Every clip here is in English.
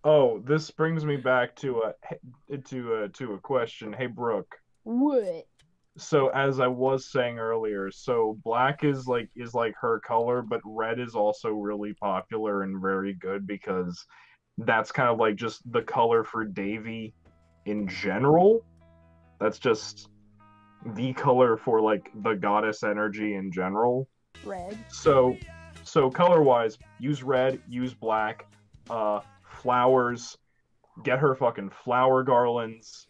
Oh, this brings me back to a question. Hey, Brooke. What? So as I was saying earlier, so black is like her color, but red is also really popular and very good because that's kind of like just the color for Davy in general. That's just the color for like the goddess energy in general. Red. So color wise, use red, use black, flowers, get her fucking flower garlands,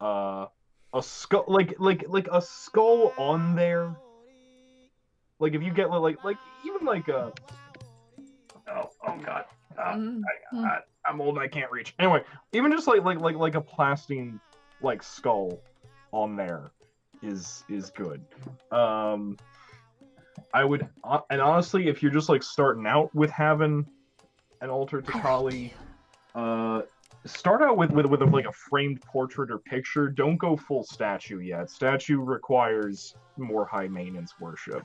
uh a skull like a skull on there. Like if you get like even like a oh god. Mm-hmm. I'm old, I can't reach. Anyway, even just like a plastine like skull on there is good. Um I would and honestly, if you're just like starting out with having an altar to I like Kali, you. uh, start out with like a framed portrait or picture. Don't go full statue yet. Statue requires more high maintenance worship.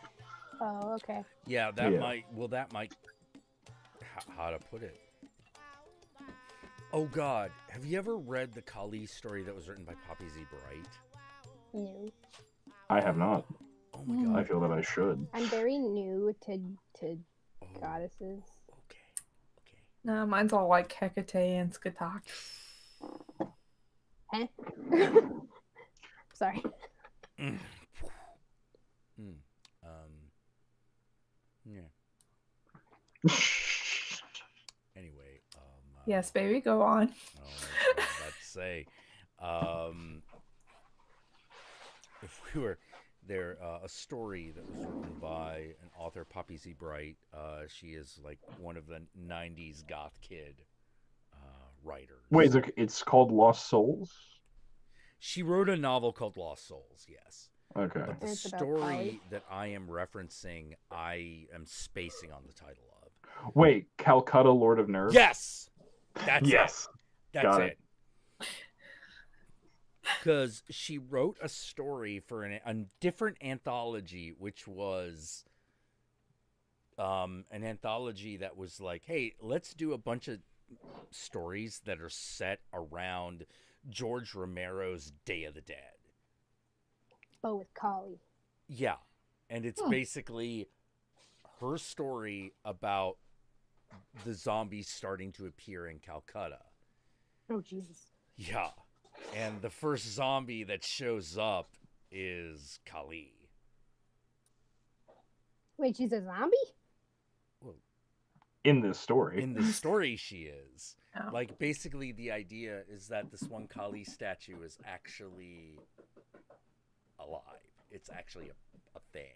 Oh, okay. Yeah, that Yeah, might. Well, that might. How to put it? Oh God, have you ever read the Kali story that was written by Poppy Z. Bright? New. I have not. Oh my Mm. I God. feel that I should. I'm very new to Oh, goddesses. okay, okay. No, mine's all like Hecate and Skatak. Huh? Sorry. Mm. Mm. Yeah. Anyway, Yes, baby, go on. oh, I was about to say, if we were there, a story that was written by an author, Poppy Z. Bright. She is like one of the '90s goth kid Wait, writers. it's called Lost Souls. She wrote a novel called Lost Souls. Yes. Okay. But the And it's about Kali. story that I am referencing, I am spacing on the title of. Wait, Calcutta, Lord of Nerves. Yes, that's it. Yes, That's got it. Because she wrote a story for a different anthology, which was an anthology that was like, hey, let's do a bunch of stories that are set around George Romero's Day of the Dead. Oh, with Kali. Yeah. And it's basically her story about the zombies starting to appear in Calcutta. Oh, Jesus. Yeah. And the first zombie that shows up is Kali. Wait, she's a zombie? Well, in this story. in the story, she is. Oh. Like, basically, the idea is that this one Kali statue is actually alive. It's actually a thing.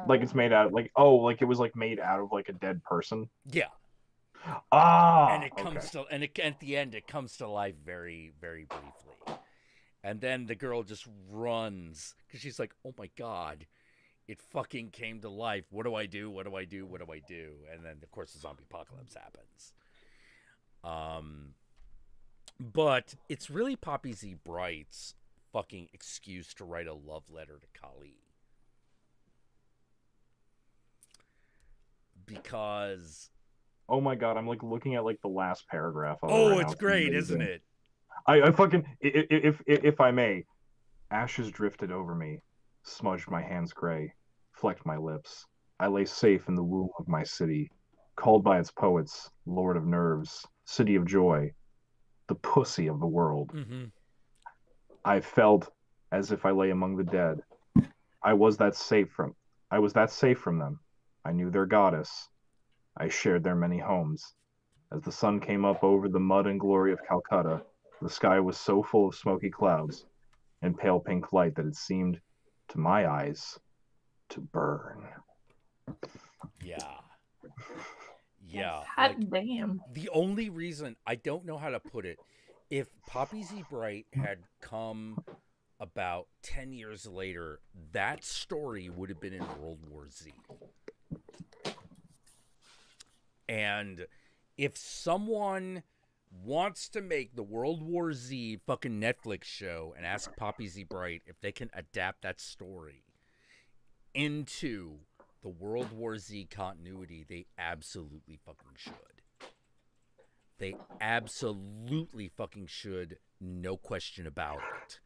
Like it's made out like oh like it was like made out of like a dead person. Yeah. Ah, And it comes to, and it, at the end, it comes to life very, very briefly. And then the girl just runs because she's like, oh my God, it fucking came to life. What do I do? What do I do? What do I do? And then, of course, the zombie apocalypse happens. But it's really Poppy Z. Bright's fucking excuse to write a love letter to Kali. Because oh my god, I'm like looking at like the last paragraph of it oh, right it's now. great, Amazing. isn't it? I fucking if I may, ashes drifted over me, smudged my hands gray, flecked my lips. I lay safe in the womb of my city, called by its poets, Lord of Nerves, City of Joy, the pussy of the world. Mm-hmm. I felt as if I lay among the dead. I was that safe from I was that safe from them. I knew their goddess. I shared their many homes. As the sun came up over the mud and glory of Calcutta, the sky was so full of smoky clouds and pale pink light that it seemed, to my eyes, to burn. Yeah. Yeah. Hot Like, damn. the only reason I don't know how to put it, if Poppy Z. Bright had come about 10 years later, that story would have been in World War Z. And if someone wants to make the World War Z fucking Netflix show and ask Poppy Z. Bright if they can adapt that story into the World War Z continuity, they absolutely fucking should. They absolutely fucking should, no question about it.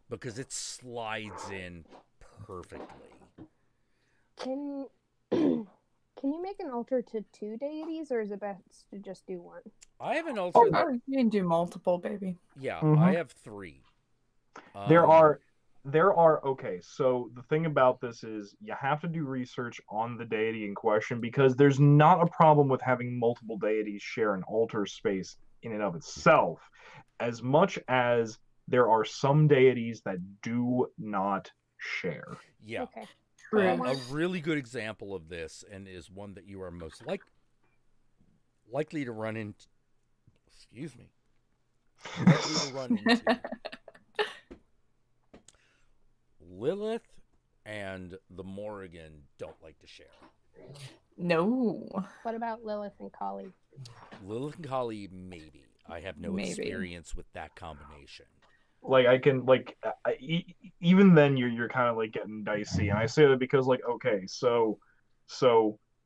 Because it slides in perfectly. Can can you make an altar to 2 deities, or is it best to just do one? I have an altar that, Or you can do multiple, baby. yeah, Mhm. I have 3. There are okay, so the thing about this is you have to do research on the deity in question because there's not a problem with having multiple deities share an altar space in and of itself, as much as there are some deities that do not share. Yeah. Okay. True. A really good example of this, and is one that you are most likely to run into. Excuse me. Likely to run into. Lilith and the Morrigan don't like to share. No. What about Lilith and Kali? Lilith and Kali, maybe. I have no Maybe. experience with that combination. Like I can like even then you're kind of like getting dicey, and I say that because like okay, so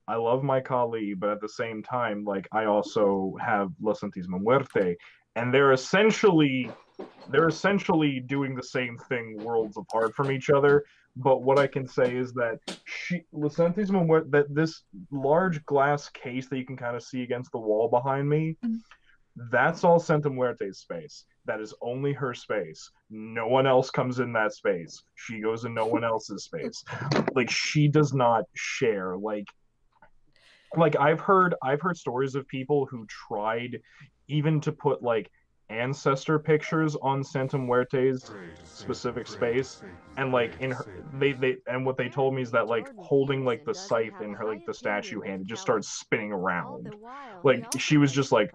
I love my Kali, but at the same time like I also have La Santísima Muerte, and they're essentially doing the same thing worlds apart from each other. But what I can say is that La Santísima Muerte, that this large glass case that you can kind of see against the wall behind me, Mhm. that's all Santa Muerte's space. That is only her space. No one else comes in that space. She goes in no one else's space. Like she does not share. Like I've heard stories of people who tried even to put like ancestor pictures on Santa Muerte's specific space, and like in her they and what they told me is that like holding like the scythe in her like the statue hand, it just starts spinning around. Like she was just like,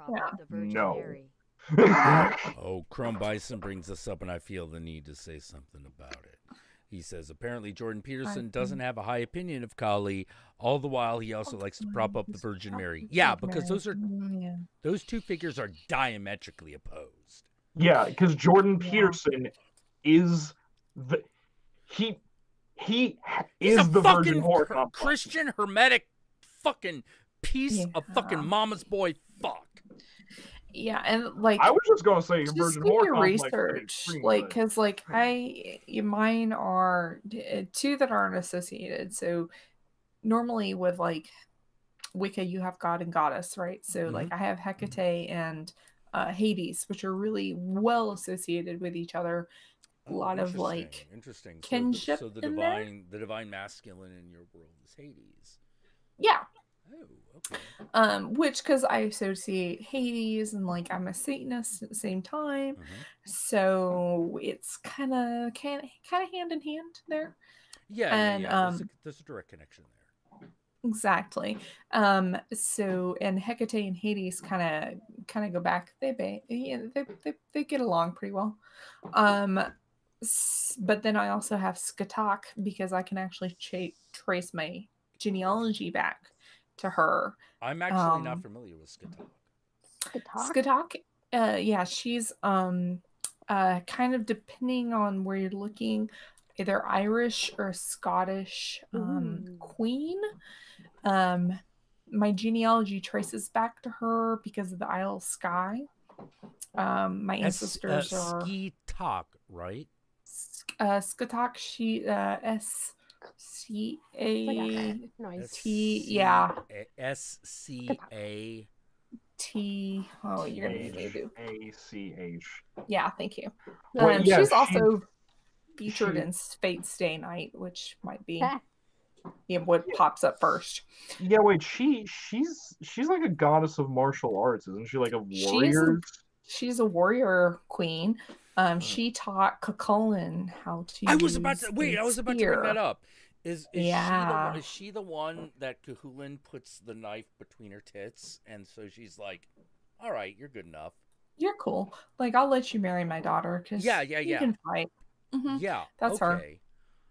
no. Oh, Chrome Bison brings this up, and I feel the need to say something about it. He says, apparently Jordan Peterson doesn't have a high opinion of Kali, all the while he also likes to prop up the Virgin Mary. Yeah, because those two figures are diametrically opposed. Yeah, because Jordan Peterson is the he He's is a the Virgin fucking Whore Christian hermetic fucking piece of fucking mama's boy fuck. Yeah, and like I was just gonna say just Virgin do Whore your complex. research, Pretty like good. because like mine are 2 that aren't associated. So normally with like Wicca, you have god and goddess, right? So like I have Hecate and Hades, which are really well associated with each other. A lot of like interesting kinship So the in there. divine masculine in your world is Hades. Yeah. Oh, okay. Which because I associate Hades and like I'm a Satanist at the same time, so it's kind of hand in hand there. Yeah, and there's a direct connection there. Exactly. So and Hecate and Hades kind of go back. They get along pretty well. But then I also have Skatok because I can actually trace my genealogy back to her. I'm actually not familiar with Skatok. Skatok? Skatok, yeah, she's kind of depending on where you're looking, either Irish or Scottish queen. My genealogy traces back to her because of the Isle of Skye. My ancestors are Skatok, right? Skatok. She SCAT. Oh, you're gonna need me to do ACH. Yeah, thank you. Yeah, she's also featured in Fate's Day Night, which might be what pops up first. Yeah, wait, she's like a goddess of martial arts, isn't she? Like a warrior. She's a warrior queen. She taught Cuchulainn how to. I was about to bring that up. Is Yeah. she the one that Cuchulainn puts the knife between her tits, and so she's like, "All right, you're good enough. You're cool. Like I'll let you marry my daughter because you can fight." Yeah, that's her.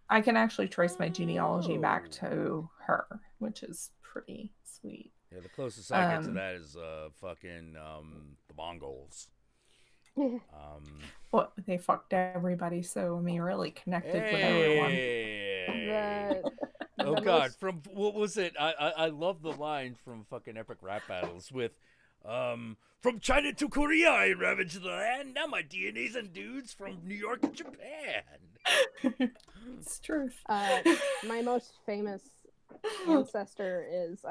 I can actually trace my genealogy back to her, which is pretty sweet. Yeah, the closest I get to that is fucking the Mongols. Well, they fucked everybody, so I mean, really connected with everyone. Oh God! From what was it? I love the line from fucking Epic Rap Battles with From China to Korea, I ravaged the land. Now my DNA's and dudes from New York and Japan. It's truth. My most famous ancestor is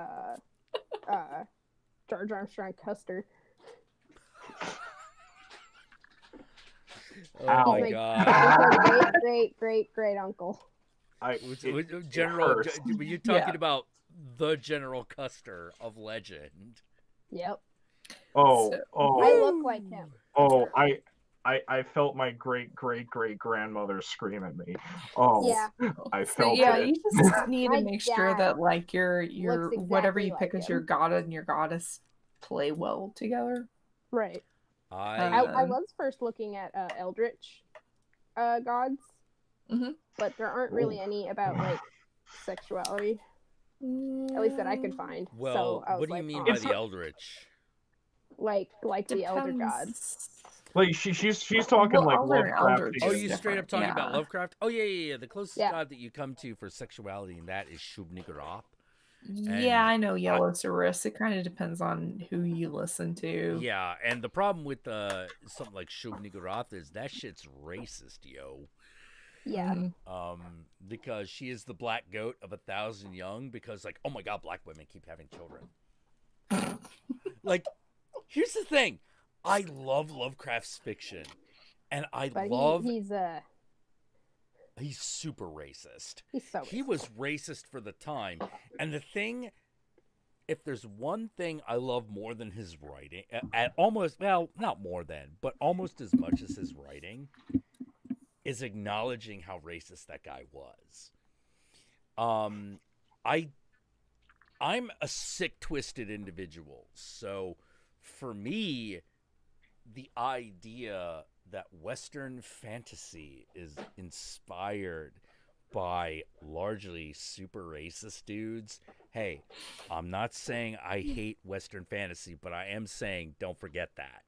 George Armstrong Custer. Oh Ow. my god. Great uncle. General, hurts. were you talking Yeah. about the General Custer of legend? Yep. Oh, So- I oh, look like him. oh! I felt my great grandmother scream at me. Oh, Yeah. I So felt yeah, it. you just need to My make sure dad that like your looks whatever exactly you pick like as your him. god and your goddess play well together. Right. I I was first looking at Eldritch gods, Mhm. but there aren't really any about like sexuality, at least that I could find. well, so I was what do you like, mean oh, by It's the Eldritch? like the elder god? Depends. Like she's talking Well, like Elder and Eldritch Lovecraftian. Oh, is you straight up different, talking about yeah. Lovecraft? Oh yeah. The closest Yeah. god that you come to for sexuality, and that is Shub-Niggurath. Yeah, I know Yellow Saurus. It kind of depends on who you listen to. Yeah, and the problem with something like Shub-Niggurath is that shit's racist, yo. Yeah. Mhm. Because she is the black goat of 1,000 young. Because like, oh my god, black women keep having children. Like, here's the thing: I love Lovecraft's fiction, and I But love he's super racist. so He racist. was racist for the time, and the thing, if there's one thing I love more than his writing, at almost, well, not more than, but almost as much as his writing, is acknowledging how racist that guy was. I'm a sick, twisted individual, so for me, the idea that Western fantasy is inspired by largely super racist dudes. Hey, I'm not saying I hate Western fantasy, but I am saying don't forget that.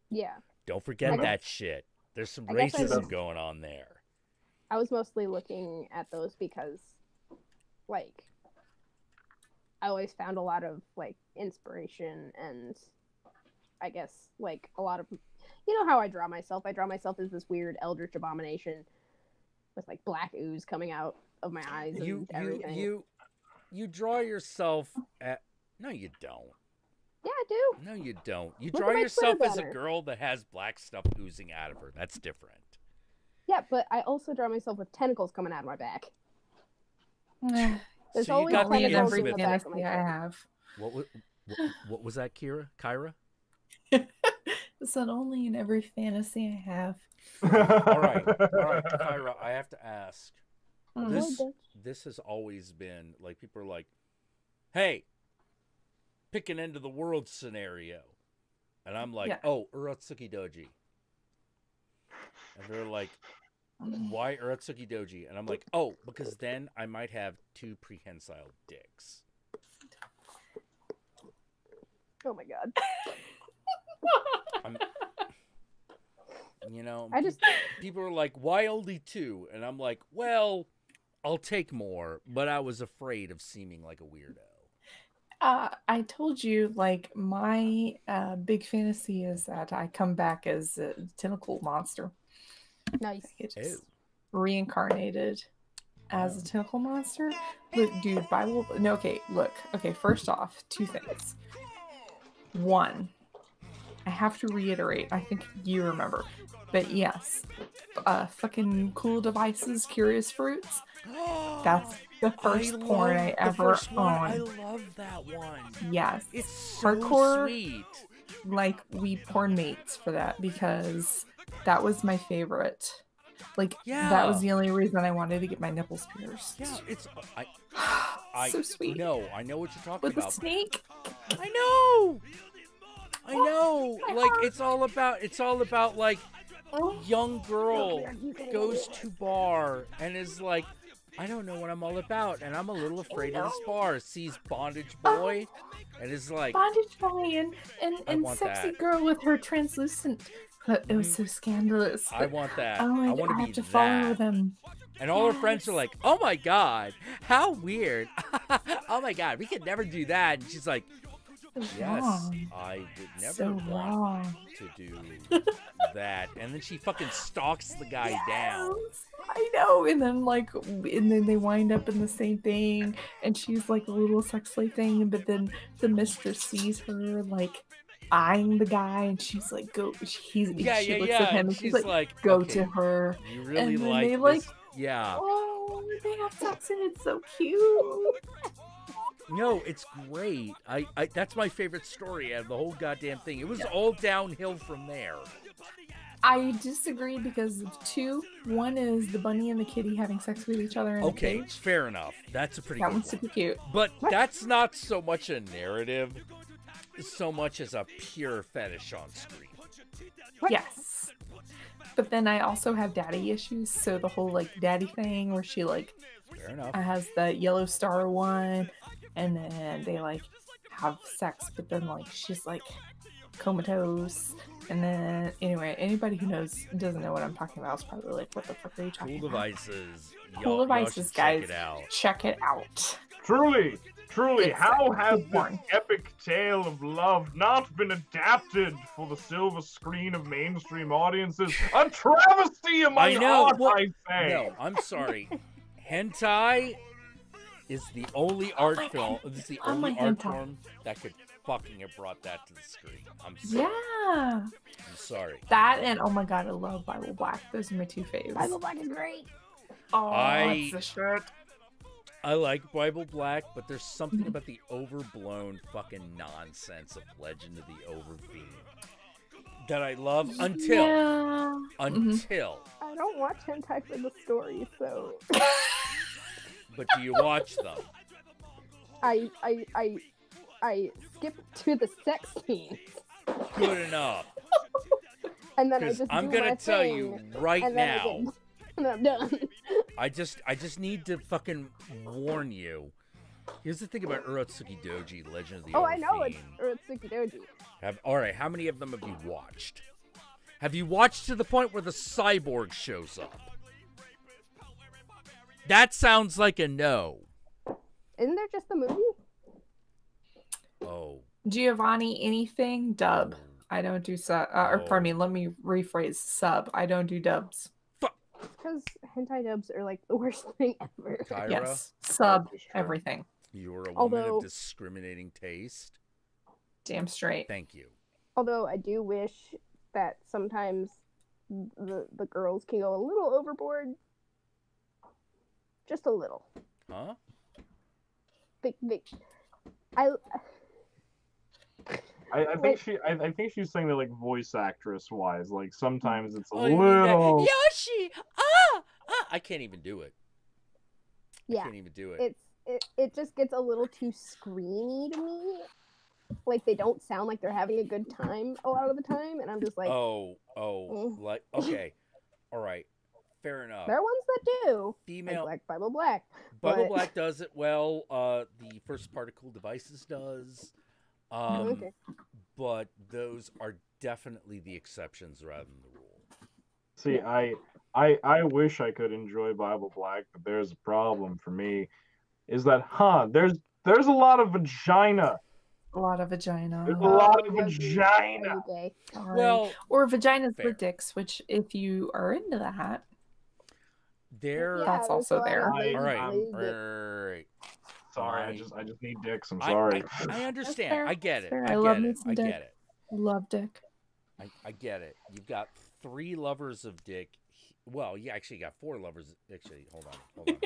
Yeah. Don't forget I that shit. There's some I guess I racism was- going on there. I was mostly looking at those because, like, I always found a lot of like inspiration and, I guess, like a lot of, you know how I draw myself. I draw myself as this weird eldritch abomination with like black ooze coming out of my eyes and everything. You draw yourself at. No, you don't. Yeah, I do. No, you don't. You Look at draw my yourself Twitter as a banner. girl that has black stuff oozing out of her. That's different. Yeah, but I also draw myself with tentacles coming out of my back. There's So you always got the Only in tentacles every in the infamous- back of my fantasy I head. have. What was that, Kyra? It's not only in every fantasy I have. All right, Kyra. I have to ask. Hmm. This has always been like people are like, "Hey, pick an end of the world scenario," and I'm like, Yeah. "Oh, Uratsuki Doji," and they're like, "Why Uratsuki Doji?" And I'm like, "Oh, because then I might have two prehensile dicks." Oh my god. You know, I just people are like, "Why only two?" And I'm like, "Well, I'll take more," but I was afraid of seeming like a weirdo. I told you, like, my big fantasy is that I come back as a tentacle monster. nice. It's Oh. reincarnated as a tentacle monster. Look, dude, Bible. No, okay, look. Okay, first off, two things. One, I have to reiterate, I think you remember, but yes, fucking Cool Devices, Curious Fruits. That's the first porn I ever I owned. love that one. Yes. It's so Hardcore. sweet. Like, we porn mates for that because that was my favorite. Like, that was the only reason I wanted to get my nipples pierced. Yeah, it's So sweet. No, I know what you're talking With the about. snake. I know. my Like heart. it's all about like Oh, young girl goes to bar and is like, I don't know what I'm all about, and I'm a little afraid of this bar. Sees Bondage Boy, and is like, Bondage Boy and want sexy that. girl with her translucent. It was so scandalous. I want that. Oh my I want god, I to have be to follow that. them. And all her friends are Yes. like, oh my god, how weird. Oh my god, we could never do that. And she's like, Yes, wrong. I would never So want wrong. to do that. And then she fucking stalks the guy down. Yes, I know. And then they wind up in the same thing, and she's like a little sex slave thing. But then the mistress sees her like eyeing the guy, and she's like, "Go." She looks at him, And and she's she's like, like, "Go okay, to her." you really And then like they this. Yeah. oh, they have sex, and it's so cute. No, it's great. I that's my favorite story out of the whole goddamn thing. It was all downhill from there. I disagree because of two. One is the bunny and the kitty having sex with each other in a Okay, cage. fair enough. That's a pretty That good one's one. super cute. But that's not so much a narrative, so much as a pure fetish on screen. Yes. But then I also have daddy issues, so the whole like daddy thing where she like Fair enough. has the yellow star one, and then they like have sex, but then like she's like comatose, and then anyway, anybody who doesn't know what I'm talking about is probably like, what the fuck are you talking Cool about? Devices. Cool Y'all Devices, should guys. check it out. Check it out. Truly, It's how has good this porn. epic tale of love not been adapted for the silver screen of mainstream audiences? A travesty among I know. art, Well, I say. No, I'm sorry. Hentai is the only art film. This is the Oh my only art hentai. form that could fucking have brought that to the screen. I'm sorry. Yeah. I'm sorry. That and oh my god, I love Bible Black. Those are my two faves. Bible Black is great. Oh, I- it's the shit. I like Bible Black, but there's something about the overblown fucking nonsense of Legend of the Overfiend that I love until Yeah. I don't watch hentai for the story, so But do you watch them? I skip to the sex scenes, Good enough. and then I Because just I'm do gonna my tell thing, you right and then I now. get- and I'm done. I just need to fucking warn you. Here's the thing about Urotsuki Doji, Legend of the Oh, Overfiend. I know it's Urotsuki Doji. All right, how many of them have you watched? Have you watched to the point where the cyborg shows up? That sounds like a no. Isn't there just the movie? Oh. Giovanni, anything dub. I don't do sub. Or pardon me. Oh. Let me rephrase. Sub. I don't do dubs. It's because hentai dubs are like the worst thing ever. Kyra, Yes. Sub This is true. everything. you're a woman Although- of discriminating taste. Damn straight. Thank you. Although I do wish that sometimes the girls can go a little overboard. Just a little. Huh? I I think she's saying that like voice actress wise, like sometimes it's a Oh, you mean that- little. Yoshi! Ah! I can't even do it. I yeah, can't even do it. it just gets a little too screamy to me. Like they don't sound like they're having a good time a lot of the time, and I'm just like, Like, okay. All right. Fair enough. there are ones that do. Female Like Bible Black. Bible but- Black does it well. The first Particle Devices does. Okay. But those are definitely the exceptions rather than the rule. See, I wish I could enjoy Bible Black, but there's a problem for me. Is that there's a lot of vagina. A lot of vagina. There's a lot of Oh, vagina. Okay. Sorry. Well, Or vaginas fair. with dicks, which if you are into that, there. Yeah, That's there's also a lot there. of lazy- All right. lazy All dick. right. Sorry, Fine. I just need dicks. I'm sorry. I understand. fair. I get That's it. fair. I I love get me it. some I dick. get it. love dick. I get it. You've got 3 lovers of dick. Well, you actually got 4 lovers. Actually, hold on.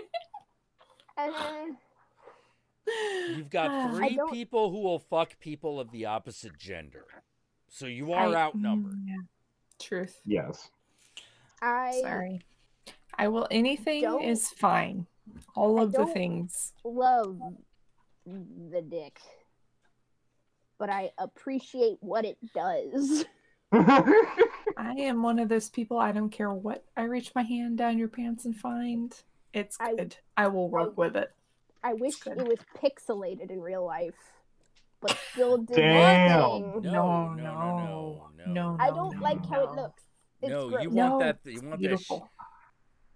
You've got I 3 don't- people who will fuck people of the opposite gender. So you are outnumbered. Yeah. Truth. Yes. I Sorry. I will. Anything don't- is fine. All I of the don't- things. love the dick, but I appreciate what it does. I am one of those people. I don't care what I reach my hand down your pants and find. It's I- good. I will work with it. I wish good. it was pixelated in real life, but still did Damn. nothing. No. I don't like how it no. looks. It's No, gross. you No, want that. You it's want beautiful.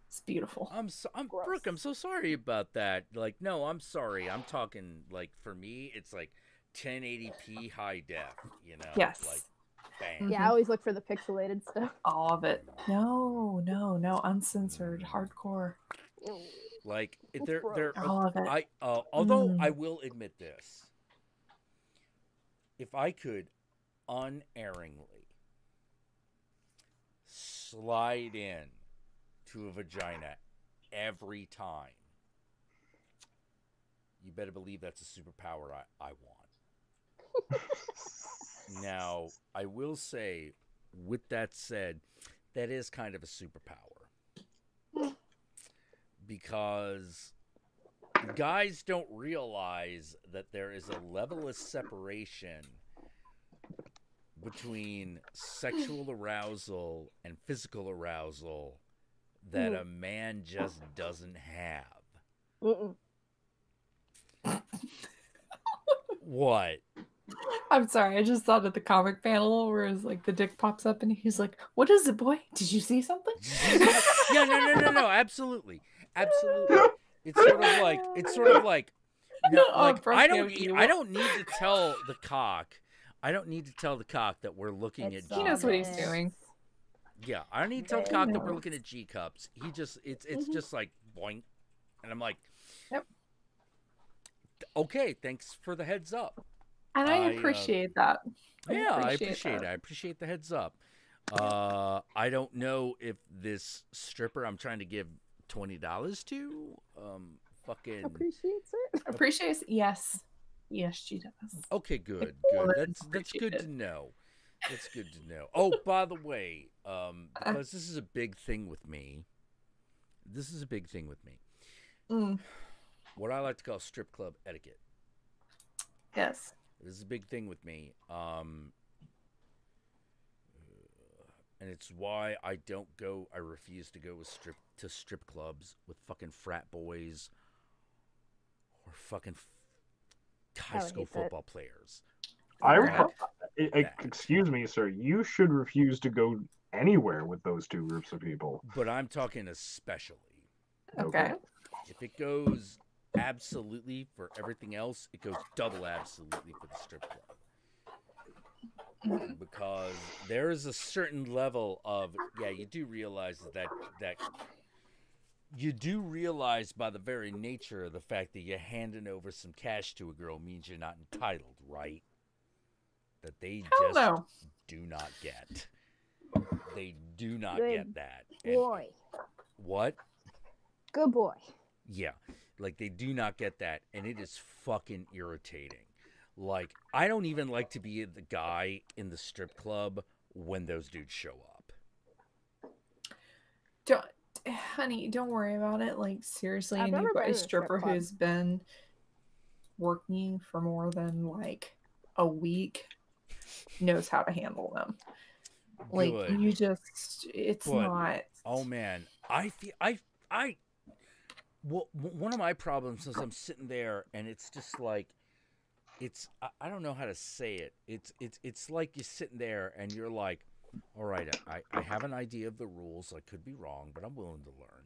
It's beautiful. I'm Gross. Brooke. I'm so sorry about that. Like, no, I'm sorry. I'm talking like for me, it's like 1080p high def, you know, Yes. like bam. Yeah, I always look for the pixelated stuff. All of it. No, uncensored, hardcore. Like That's there, gross. there. All of it. Although I will admit this, if I could unerringly slide in to a vagina every time, you better believe that's a superpower I want. Now, I will say, with that said, that is kind of a superpower. Because guys don't realize that there is a level of separation between sexual arousal and physical arousal that a man just doesn't have. What? I'm sorry, I just thought of the comic panel where it's like the dick pops up and he's like, "What is it, boy? Did you see something?" Yeah, no, absolutely. It's sort of like no, like I don't need to tell the cock. I don't need to tell the cock that we're looking at G. He knows what he's doing. Yeah, I don't need to tell the cock that we're looking at G cups. He just it's just like boing. And I'm like, yep. Okay, thanks for the heads up. And I appreciate that. I appreciate the heads up. I don't know if this stripper I'm trying to give $20 to fucking appreciates it. Yes, she does. Okay, good. That's good to know. That's good to know. Oh, by the way, because this is a big thing with me. What I like to call strip club etiquette. Yes. This is a big thing with me. And it's why I refuse to go to strip clubs with fucking frat boys or fucking high school football players. Excuse me, sir. You should refuse to go anywhere with those two groups of people. But I'm talking especially. Okay. If it goes absolutely for everything else, it goes double absolutely for the strip club. Because there is a certain level of, you do realize that you do realize by the very nature of the fact that you're handing over some cash to a girl means you're not entitled, right? That they do not get. They do not get that. Boy. What? Good boy. Yeah. Like, they do not get that, and it is fucking irritating. Like, I don't even like to be the guy in the strip club when those dudes show up. Honey, don't worry about it. Like, seriously, I've never been anybody in a strip stripper club. who's been working for more than like a week knows how to handle them. Like, Good. you just, it's not. Oh man, well, one of my problems is I'm sitting there and it's just like, I don't know how to say it. It's like you're sitting there and you're like, all right, I have an idea of the rules. I could be wrong, but I'm willing to learn.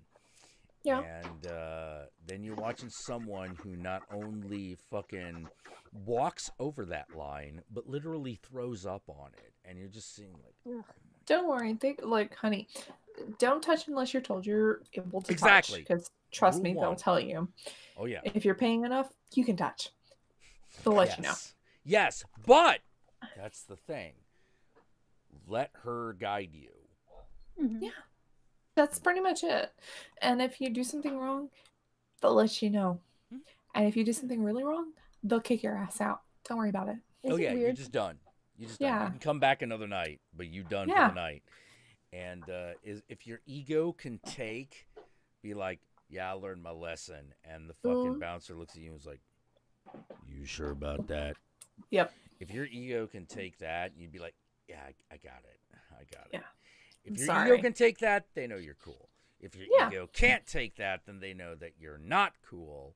Yeah. And then you're watching someone who not only fucking walks over that line, but literally throws up on it. And you're just seeing like... Don't worry. Honey, don't touch unless you're told you're able to touch. Because trust me, they'll tell you. Oh, yeah. If you're paying enough, you can touch. They'll let you know. Yes, but that's the thing. Let her guide you. Mm-hmm. Yeah. That's pretty much it. And if you do something wrong, they'll let you know. Mm-hmm. And if you do something really wrong, they'll kick your ass out. Don't worry about it. You're just done. Done. You can come back another night, but you done for the night. And if your ego can be like, I learned my lesson, and the fucking bouncer looks at you and is like, you sure about that? Yep. If your ego can take that, you'd be like, I got it. Yeah. If your ego can take that, they know you're cool. If your ego can't take that, then they know that you're not cool.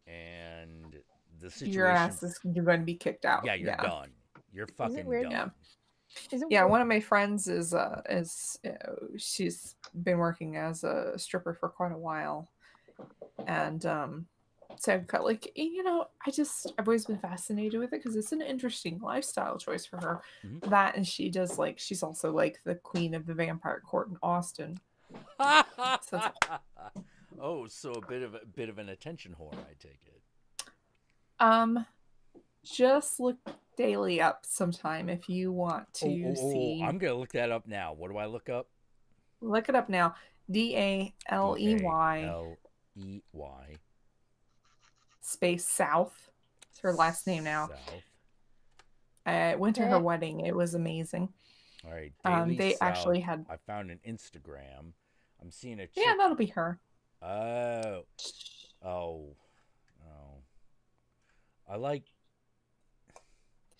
And the situation... Your ass you're going to be kicked out. Yeah, you're done. You're fucking done. Yeah, one of my friends is she's been working as a stripper for quite a while. And So I've got like I've always been fascinated with it because it's an interesting lifestyle choice for her. Mhm. That and she's also like the queen of the vampire court in Austin. So Oh, so a bit of an attention whore, I take it. just look Daily up sometime if you want to see. I'm gonna look that up now. What do I look up? Look it up now. Daley Daley space South. It's her last name now. South. I went to her wedding. It was amazing. All right, Daily they South. actually had. I found an Instagram. I'm seeing a chick. Yeah, that'll be her. Oh. I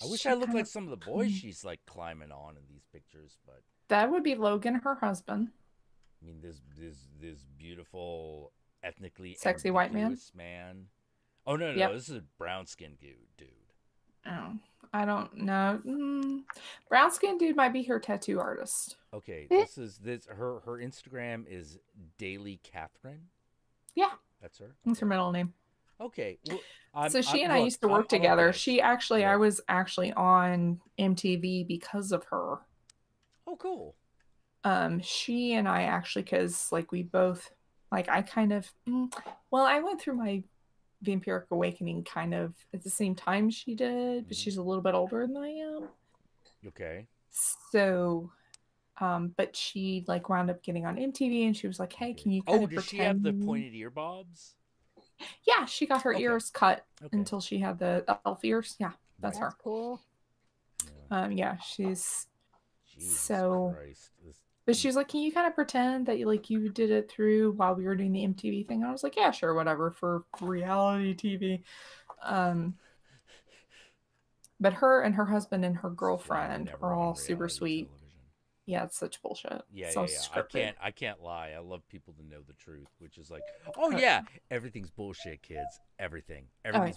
wish I looked like some of the boys she's like climbing on in these pictures, but that would be Logan, her husband. I mean, this beautiful, ethnically sexy white man. Oh no, this is a brown skinned dude. Oh, I don't know. Brown skinned dude might be her tattoo artist. Okay, her Instagram is Daily Catherine. Yeah, that's her. That's her middle name. Okay, well, so she and I used to work together. She actually, I was actually on MTV because of her. Oh, cool. She and I actually, because like we both, like I kind of, I went through my vampiric awakening kind of at the same time she did, but she's a little bit older than I am. Okay. So, but she like wound up getting on MTV, and she was like, "Hey, can you kind of pretend?" She have the pointed ear bobs? Yeah, she got her ears cut until she had the elf ears. Yeah, that's her. Cool. Yeah, she's Jesus so. Christ. But she was like, "Can you kind of pretend that you did it through while we were doing the MTV thing?" And I was like, "Yeah, sure, whatever for reality TV." But her and her husband and her girlfriend are all super sweet. Television. Yeah, it's such bullshit. Yeah, so yeah. I can't lie. I love people to know the truth, which is like, oh yeah, everything's bullshit, kids. Everything's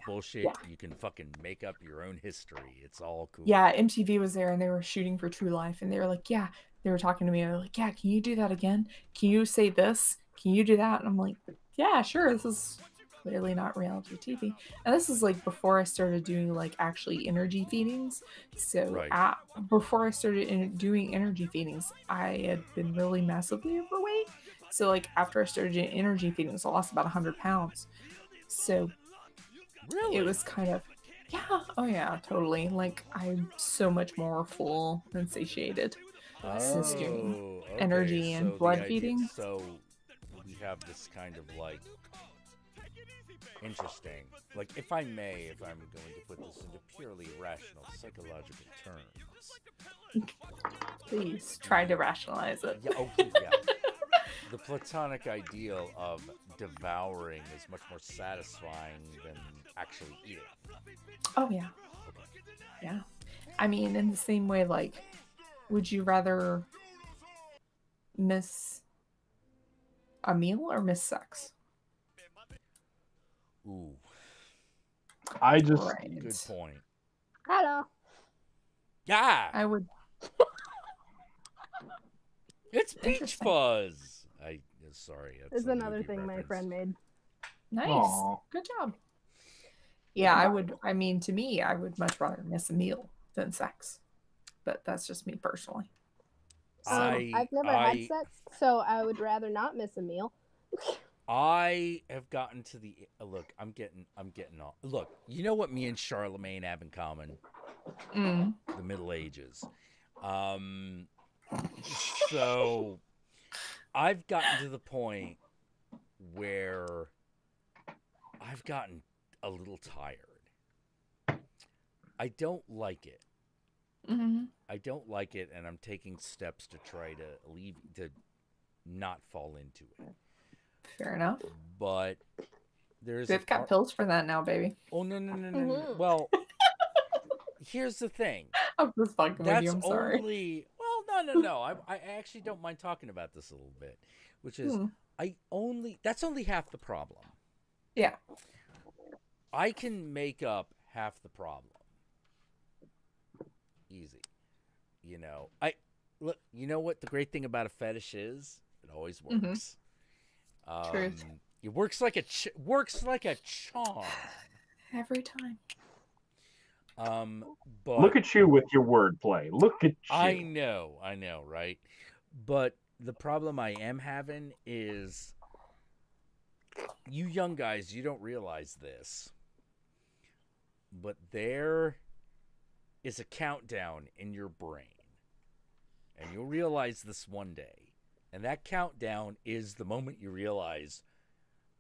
bullshit. Yeah. You can fucking make up your own history. It's all cool. Yeah, MTV was there and they were shooting for True Life, and they were like, yeah, they were talking to me and they were like, yeah, can you do that again? Can you say this? Can you do that? And I'm like, yeah, sure. This is clearly not reality TV. And this is like before I started doing like actually energy feedings. So before I started doing energy feedings, I had been really massively overweight. So like after I started doing energy feedings, I lost about 100 pounds. So it was kind of, oh yeah, totally. Like I'm so much more full and satiated since doing energy and blood feeding. So we have this kind of like interesting, like if I'm going to put this into purely rational psychological terms. Please try to rationalize it. Yeah. The platonic ideal of devouring is much more satisfying than actually eating. Oh yeah. Yeah. I mean, in the same way, like, would you rather miss a meal or miss sex? Ooh. Good point. Hello. Yeah. I would. It's Peach Fuzz. Sorry. It's another thing my friend made. Nice. Aww. Good job. Yeah, I would. I mean, to me, I would much rather miss a meal than sex. But that's just me personally. So, I've never had sex, so I would rather not miss a meal. I have gotten to the look. I'm getting off. Look, you know what me and Charlemagne have in common? The Middle Ages. So I've gotten to the point where I've gotten a little tired. I don't like it. I don't like it, and I'm taking steps to try to not fall into it. Fair enough. But they've got pills for that now, baby. Oh no. Well, here's the thing. I'm just fucking with you. I'm sorry. No. I actually don't mind talking about this a little bit, which is that's only half the problem. Yeah. I can make up half the problem. Easy. You know, look. You know what the great thing about a fetish is? It always works. Truth. It works like a charm. Every time. But Look at you with your wordplay. Look at you. I know, right? But the problem I am having is you young guys, you don't realize this. But there is a countdown in your brain. And you'll realize this one day. And that countdown is the moment you realize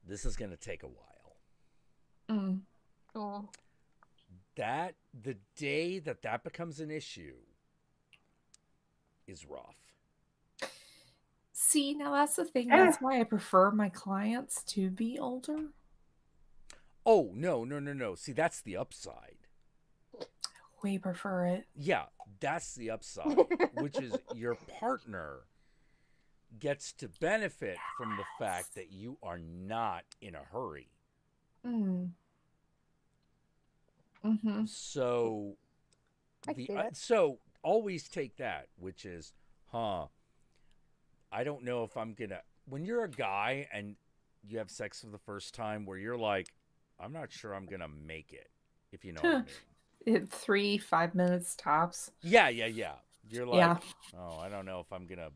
this is going to take a while. Mm. Oh. That the day that becomes an issue is rough. See, now that's the thing. That's why I prefer my clients to be older. Oh, no. See, that's the upside. We prefer it. Yeah, that's the upside, which is your partner gets to benefit from the fact that you are not in a hurry. Mm. Mm-hmm. So, I can see that. so always take that, which is, I don't know if I'm gonna. When you're a guy and you have sex for the first time, where you're like, I'm not sure I'm gonna make it, if you know what I mean. 3-5 minutes tops. Yeah. You're like, oh, I don't know if I'm gonna.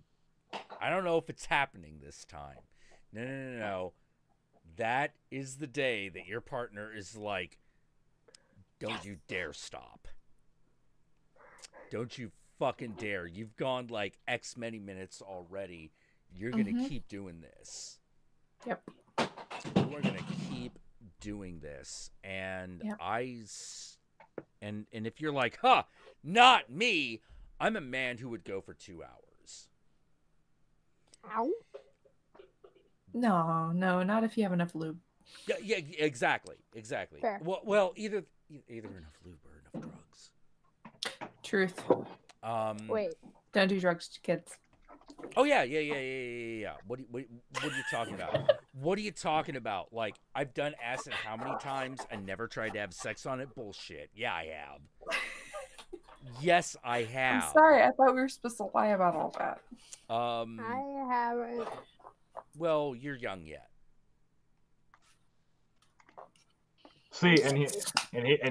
I don't know if it's happening this time. No. That is the day that your partner is like, don't you dare stop. Don't you fucking dare. You've gone like X many minutes already. You're going to keep doing this. Yep. You are going to keep doing this. And and if you're like, not me, I'm a man who would go for 2 hours. Ow. No, not if you have enough lube. Yeah, exactly. Fair. Well, either enough lube or enough drugs. Truth. Wait. Don't do drugs to kids. Oh yeah. What are you talking about? What are you talking about? Like, I've done acid how many times and never tried to have sex on it? Bullshit. Yeah, I have. Yes, I have. I'm sorry. I thought we were supposed to lie about all that. I haven't. Well, you're young yet. See, and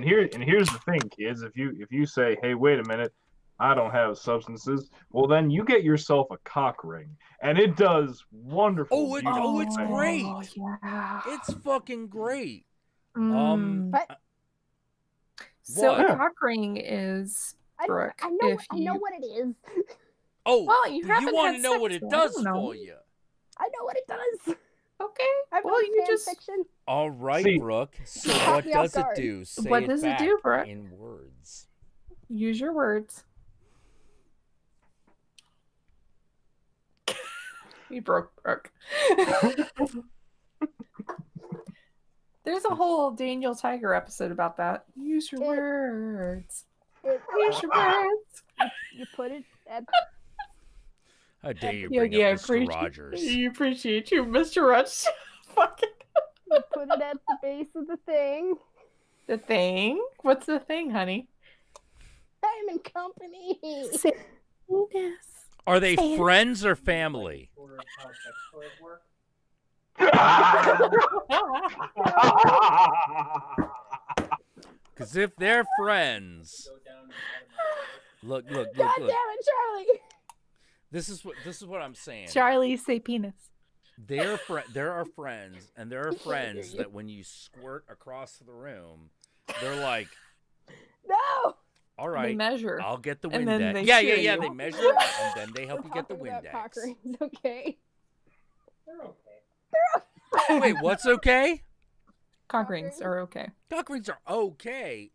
here's the thing, kids. If you say, hey, wait a minute, I don't have substances, well then you get yourself a cock ring, and it does wonderful. It's great. Yeah. It's fucking great. But So What? a cock ring is Brooke. I know what it is. Oh, Well, you do haven't you want to had know sex, what it so I does don't know. for you? I know what it does. Okay. I've Well, read you fan just fiction. All right, See- Brooke. So Caught what me off does it guard. do? Say What it does it back do, Brooke? in words. use your words. You broke Brooke. There's a whole Daniel Tiger episode about that. Use your words. Use your words. You put it at. How dare you Yeah, bring yeah, up Mr. Rogers? You appreciate you, Mr. Rogers. Fucking You put it at the base of the thing. the thing. What's the thing, honey? Diamond Company. Say this. Are they friends or family? Because if they're friends, look. God damn it, Charlie. This is what I'm saying. Charlie, say penis. There are friends, and there are friends that when you squirt across the room, they're like, No. all They right, measure. I'll get the And then Windex. they Yeah. cheer you. They measure, and then they help you get the Talking about cock Windex. rings, okay? Wait, what's okay? Cock rings are okay. Cock rings are okay.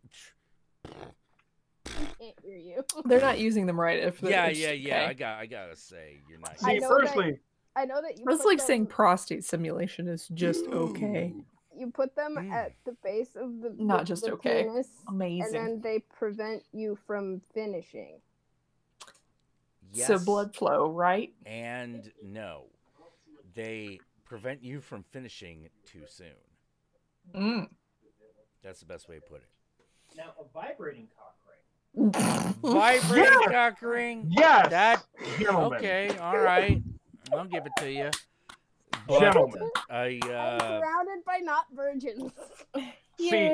Can't hear you. They're not using them right. If they're Yeah. just okay. I gotta say, you're not. I See, know firstly, I know that you. That's put like them, saying prostate simulation is just okay. you put them at the base of the Not the- just the okay. penis, Amazing. and then they prevent you from finishing. Yes, So blood flow, right? and no, they prevent you from finishing too soon. Mm. That's the best way to put it. Now, a vibrating cock ring. Vibrating cock ring. yes, That gentlemen. okay? All right, I'll give it to you. But Gentlemen. I'm surrounded by not virgins. See,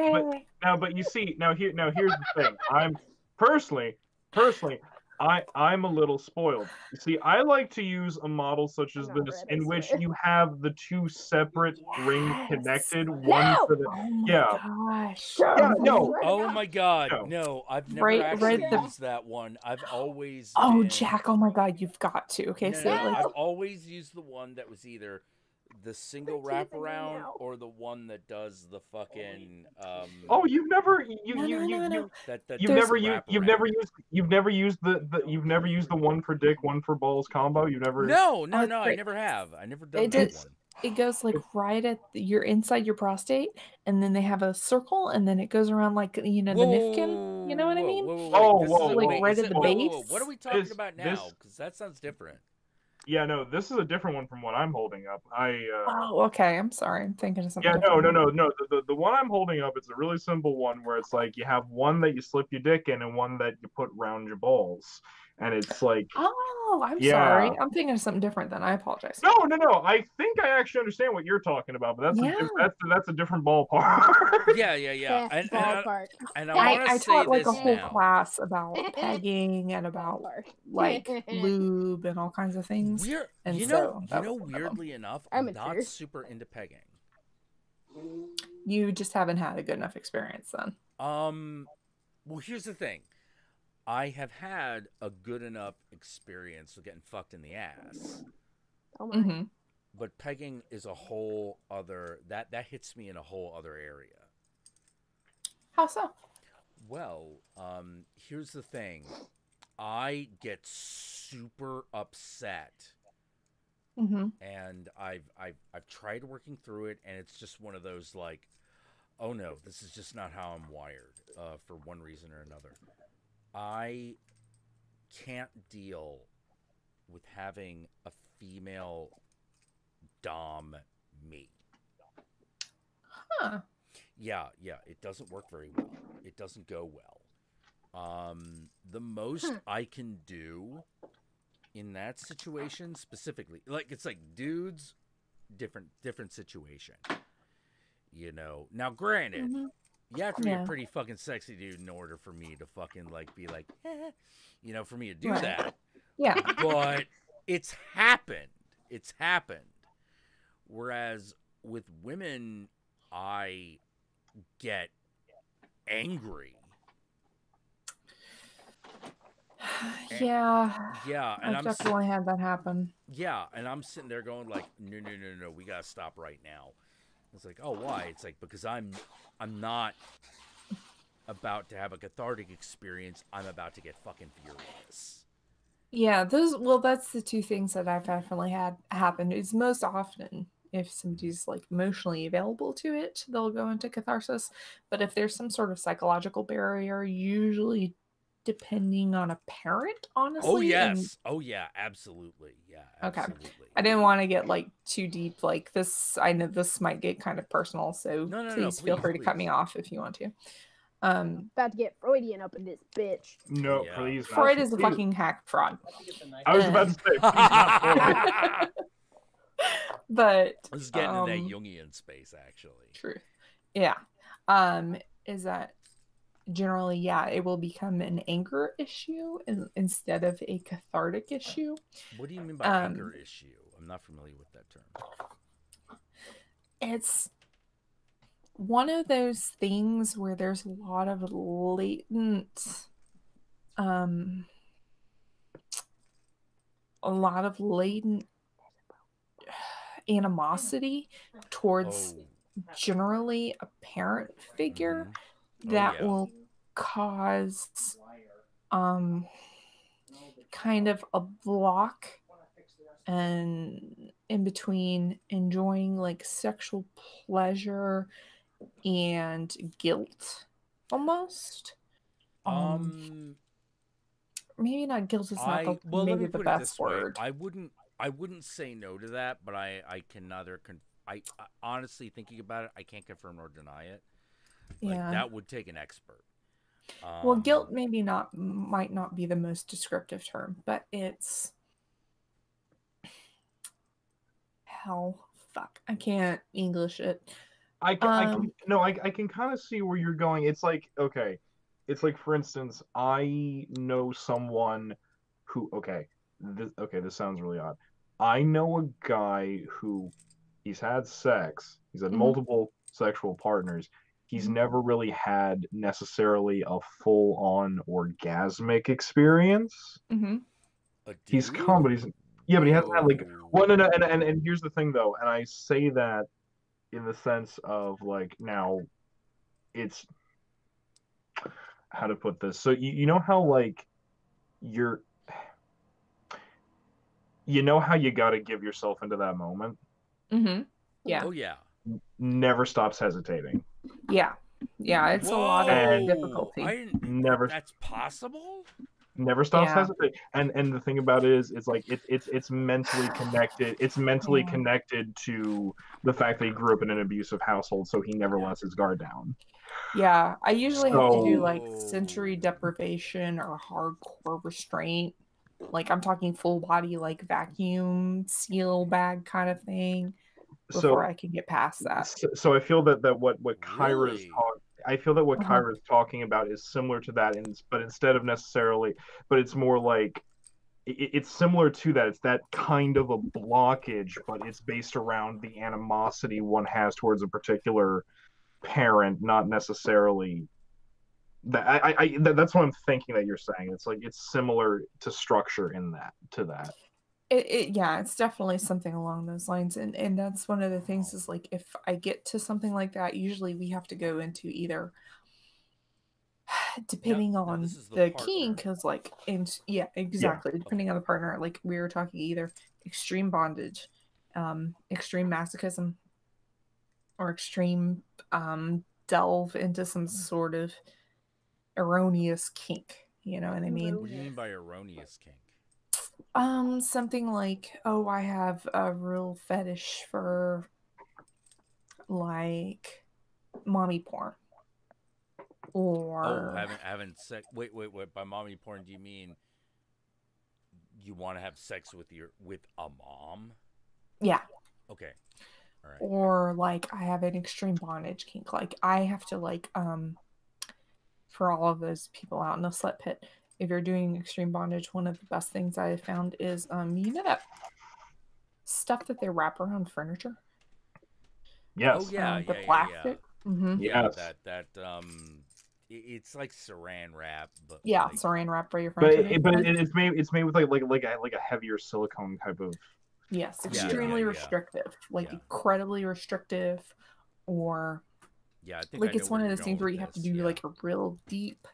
but you see, here's the thing. I'm personally, I'm a little spoiled. You see, I like to use a model such as I'm not this, red, I in which swear. you have the two separate rings Yes. connected. One No! for the Oh my yeah. gosh. Yeah, no. Swear to Oh God. my god, No. no, I've never Right- actually right the- used that one. I've always Oh, been... Jack, oh my god, you've got to. Okay, No, so no, like I've always used the one that was either the single They're teasing me wraparound now. or the one that does the fucking Oh, you've never No. that you've does never the used the one for dick, one for balls combo. You've never. No, Oh, it's I great. never have. I never done It that does- one. it goes like right at you're inside your prostate, and then they have a circle, and then it goes around like the Nifkin. You know what I mean? Oh, This is whoa, a- whoa. wait, Right is at it- the whoa, base? What are we talking This- about this- now? Because that sounds different. Yeah, no, this is a different one from what I'm holding up. Oh, okay. I'm sorry. I'm thinking of something. Yeah, different. no. The one I'm holding up, it's a really simple one where it's like you have one that you slip your dick in and one that you put round your balls, and it's like. Oh, I'm Yeah. sorry. I'm thinking of something different then. I apologize. No. I think I actually understand what you're talking about, but Yeah. that's a different ballpark. Yeah. Yes, ballpark. And I want to I say taught like this a whole now. class about pegging and about Ballpark. like lube and all kinds of things. We're, And you so know, that was one of them. weirdly enough, I'm I'm not mature. super into pegging. You just haven't had a good enough experience then. Well, here's the thing. I have had a good enough experience with getting fucked in the ass, Oh my. Mm-hmm. but pegging is a whole other that hits me in a whole other area. How so? Well, here's the thing. I get super upset, Mm-hmm. and I've tried working through it, and it's just one of those like, oh no, this is just not how I'm wired, for one reason or another. I can't deal with having a female dom me. Huh. Yeah, it doesn't work very well. It doesn't go well. The most I can do in that situation specifically, like it's like dudes, different situation. You know. Now, granted, Mhm. you have to be a Yeah. pretty fucking sexy dude in order for me to fucking like be like, you know, for me to do Right. that. Yeah. But it's happened. It's happened. Whereas with women, I get angry. Yeah. Yeah, and I've definitely had that happen. yeah, and I'm sitting there going like, no, we gotta stop right now. It's like, oh, why? It's like because I'm not about to have a cathartic experience. I'm about to get fucking furious. Yeah, that's the two things that I've definitely had happen. Is most often if somebody's like emotionally available to it, they'll go into catharsis. But if there's some sort of psychological barrier, usually depending on a parent, honestly. Oh and yes. Oh yeah. Absolutely. Yeah. Okay. Absolutely. I didn't want to get like too deep like this. I know this might get kind of personal, so No, please feel please, free to cut please. me off if you want to. About to get Freudian up in this bitch. No, Yeah. please. not. Freud is a Please. fucking hack fraud. I was about to say, please not Freud. But This is getting into that Jungian space, actually. truth. Yeah. Is that generally, yeah, it will become an anger issue instead of a cathartic issue. What do you mean by anger issue? I'm not familiar with that term. It's one of those things where there's a lot of latent animosity towards generally a parent figure that yeah. will cause kind of a block and in between enjoying like sexual pleasure and guilt almost. Maybe not guilt is not maybe the best word. I wouldn't say no to that, but I can neither I honestly, thinking about it, I can't confirm nor deny it. Like, Yeah. that would take an expert. Well, guilt might not be the most descriptive term, but it's hell fuck, I can't English it. I can kind of see where you're going. It's like, okay, it's like, for instance, I know someone who, this sounds really odd. I know a guy who he's had sex, he's had Mhm. multiple sexual partners. He's Mhm. never really had necessarily a full-on orgasmic experience. Mm-hmm. A He's dude? calm, but but he hasn't had like, well, no, Whoa. no, and here's the thing though, and I say that in the sense of like, now it's, how to put this. So you know how like you're you know how you got to give yourself into that moment. Mm-hmm. Yeah. Oh yeah. Never stops hesitating. Yeah. Yeah. It's a lot of And difficulty. I didn't. Never That's possible. never stops Yeah. hesitating. And the thing about it is, it's like it's mentally connected. It's mentally Yeah. connected to the fact that he grew up in an abusive household, so he never lets his guard down. Yeah. I usually have to do So like sensory deprivation or hardcore restraint. Like I'm talking full body, like vacuum seal bag kind of thing before I can get past that. so I feel that what Kyra is Really? I feel that what Uh-huh. Kyra is talking about is similar to that, but instead of necessarily, but it's more like it's similar to that. It's that kind of a blockage, but it's based around the animosity one has towards a particular parent, not necessarily that. That's what I'm thinking that you're saying. It's like it's similar to structure in that to that. Yeah, it's definitely something along those lines, and that's one of the things is like if I get to something like that, usually we have to go into either depending Now on this is the the partner. kink, because like yeah, exactly, depending on the partner, like we were talking either extreme bondage, extreme masochism, or extreme delve into some sort of erroneous kink, you know what I mean? What do you mean by erroneous kink? Something like, oh, I have a real fetish for like mommy porn. Or having sex. Wait. By mommy porn, do you mean you want to have sex with a mom? yeah. Okay. All right. Or like I have an extreme bondage kink. Like I have to like for all of those people out in the slut pit, if you're doing extreme bondage, one of the best things I have found is you know that stuff that they wrap around furniture? Yes. Oh yeah, The plastic. Mm-hmm. Yeah, Yes. it's like saran wrap, but Yeah, like, saran wrap for your But furniture. it's made with like a heavier silicone type of. Yes, Yeah, extremely yeah. restrictive, like Yeah. incredibly restrictive, or yeah, I think like I it's know one where of you're those going things where with you have to this, do yeah. like a real deep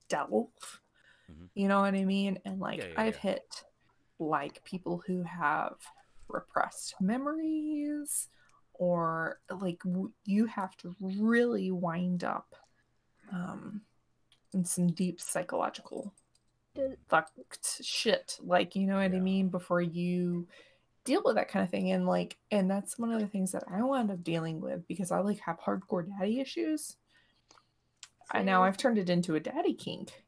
delve. Mhm. You know what I mean? And like Yeah, I've hit like people who have repressed memories, or like you have to really wind up in some deep psychological fucked shit, like, you know what I Yeah. mean, before you deal with that kind of thing. And like, and that's one of the things that I wound up dealing with because I like have hardcore daddy issues. And now I've turned it into a daddy kink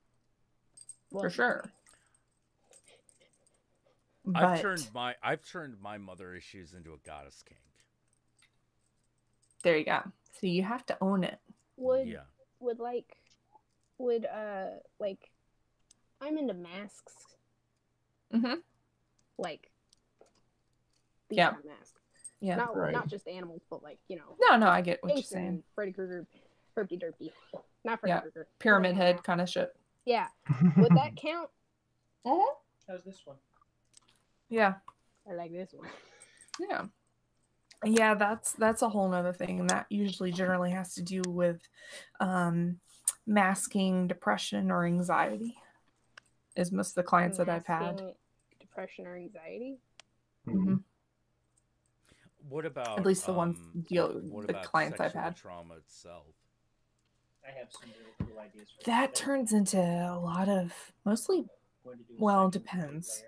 for sure. I've turned my mother issues into a goddess kink. There you go. So you have to own it. Would I'm into masks. Mm-hmm. Like these Yeah. kind of masks. Yeah. Not just animals, but like, you know. No, I get what Jason, you're saying. Freddy Krueger, Herpy Derpy. Not Freddy Krueger. Pyramid head kind of shit. Yeah. Would that count? How's this one? Yeah. I like this one. Yeah, that's a whole nother thing, and that usually generally has to do with masking depression or anxiety, is most of the clients that I've had. Depression or anxiety. Mm-hmm. What about at least the ones what the about clients I've sexual had? trauma itself? I have some really cool ideas for That turns into a lot of mostly. Well, it depends.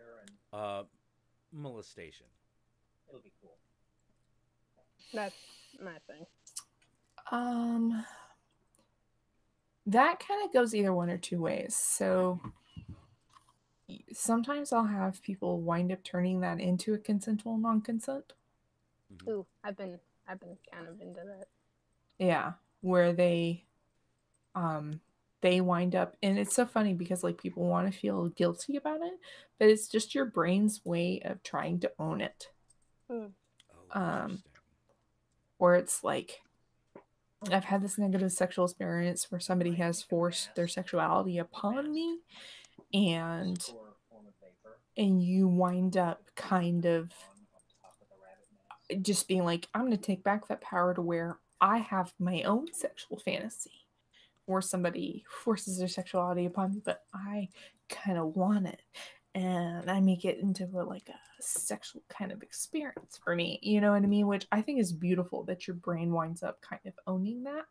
Molestation. It'll be cool. That's my thing. That kind of goes either one or two ways. So sometimes I'll have people wind up turning that into a consensual non-consent. Ooh, I've been kind of into that. Yeah, where they wind up, and it's so funny because like people want to feel guilty about it, but it's just your brain's way of trying to own it. Mm. Oh, Um, interesting. where it's like I've had this negative sexual experience where somebody has forced their sexuality upon me, and you wind up kind of just being like, I'm going to take back that power to where I have my own sexual fantasy, or somebody forces their sexuality upon me, but I kind of want it, and I make it into like a sexual kind of experience for me. You know what I mean? Which I think is beautiful that your brain winds up kind of owning that.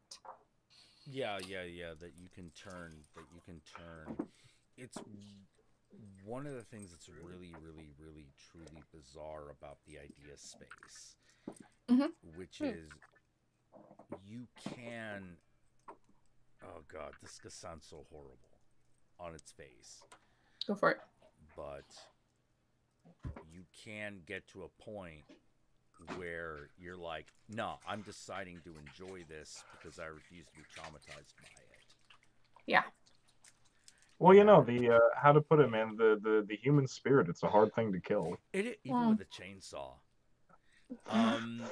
Yeah. That you can turn. It's one of the things that's really, really, really, truly bizarre about the idea space, which is you can. Oh God, this sounds so horrible on its face. Go for it. But you can get to a point where you're like, no, I'm deciding to enjoy this because I refuse to be traumatized by it. Yeah. Well, the how to put it, man, the human spirit, it's a hard thing to kill. Even with a chainsaw.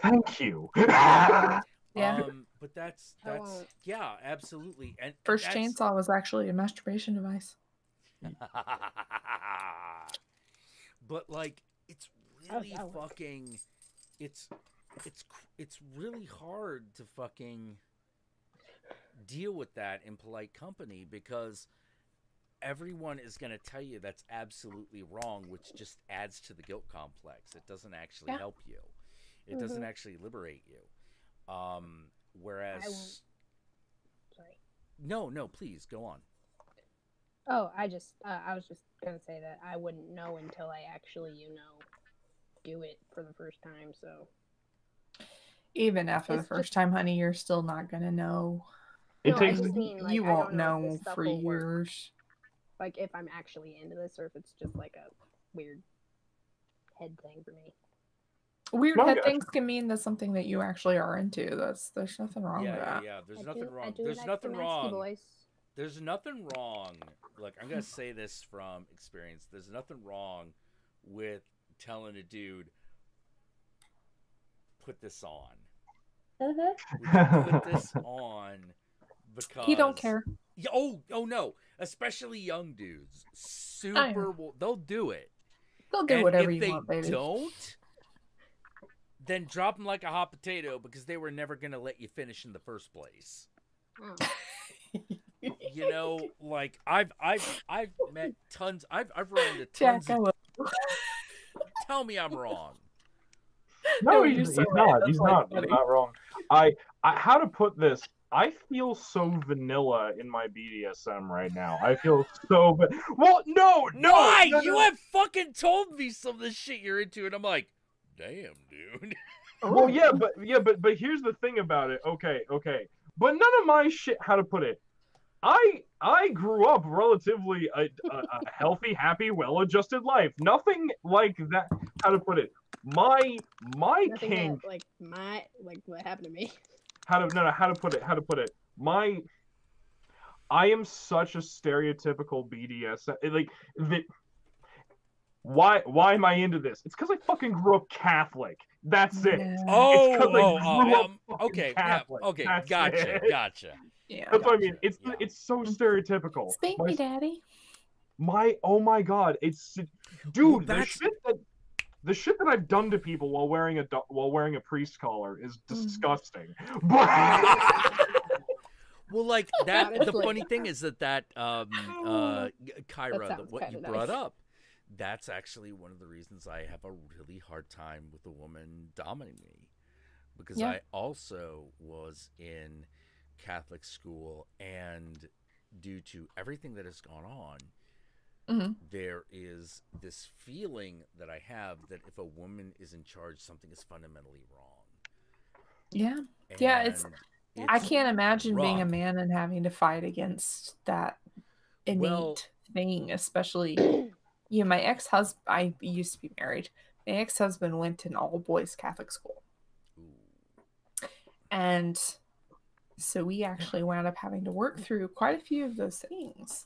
Thank you. Yeah. But that's yeah, absolutely. And First chainsaw was actually a masturbation device. But like, it's really fucking, it's really hard to fucking deal with that in polite company, because everyone is going to tell you that's absolutely wrong, which just adds to the guilt complex. It doesn't actually help you. It doesn't actually liberate you. Whereas, sorry. No, please go on. Oh, I was just gonna say that I wouldn't know until I actually, do it for the first time. So even after the first time, honey, you're still not gonna know. It I takes. just mean, like, You I won't don't know if know this stuff for will work. years. Like if I'm actually into this, or if it's just like a weird head thing for me. Weird head things can mean that's something that you actually are into. There's nothing wrong with that. Yeah. There's nothing wrong. There's nothing wrong. There's nothing wrong. Like, I'm gonna say this from experience. There's nothing wrong with telling a dude, put this on. Would you put this on because he don't care. Oh no! Especially young dudes, they'll do it. They'll do whatever you If want, baby. they don't, then drop them like a hot potato, because they were never gonna let you finish in the first place. Like I've met tons. I've run into tons. Tell me I'm wrong. No, he's not. He's not wrong. How to put this? I feel so vanilla in my BDSM right now. I feel so. Well, no. Why? You have fucking told me some of the shit you're into, and I'm like, damn, dude. Well, but here's the thing about it. Okay. But none of my shit. How to put it? I grew up relatively a healthy, happy, well-adjusted life. Nothing like that. How to put it? My kink. What happened to me? How to put it? I am such a stereotypical BDSM. Why am I into this? It's because I fucking grew up Catholic. That's it. Okay, Catholic. Yeah, okay, That's gotcha. Yeah, that's what I mean. It's so stereotypical. Spank me, daddy. Oh my God, dude. The shit that I've done to people while wearing a priest collar is disgusting. Well, like that. The funny thing is that Kyra, what you brought up, that's actually one of the reasons I have a really hard time with a woman dominating me, because I also was in Catholic school, and due to everything that has gone on, there is this feeling that I have that if a woman is in charge, something is fundamentally wrong. Yeah. It's I can't imagine being a man and having to fight against that innate thing, especially my ex-husband. I used to be married. My ex-husband went to an all-boys Catholic school. And so we actually wound up having to work through quite a few of those things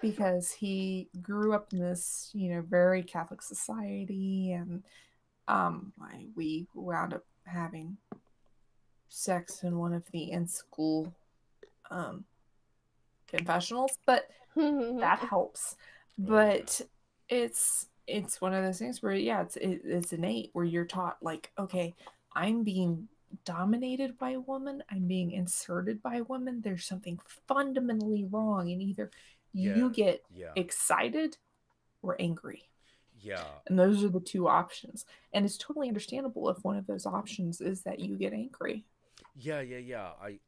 because he grew up in this, you know, very Catholic society, and we wound up having sex in one of the in-school confessionals, but that helps. But it's one of those things where, yeah, it's innate, where you're taught, like, okay, I'm being dominated by a woman, I'm being inserted by a woman, there's something fundamentally wrong, and either you get excited or angry. Yeah. And those are the two options. And it's totally understandable if one of those options is that you get angry. Yeah.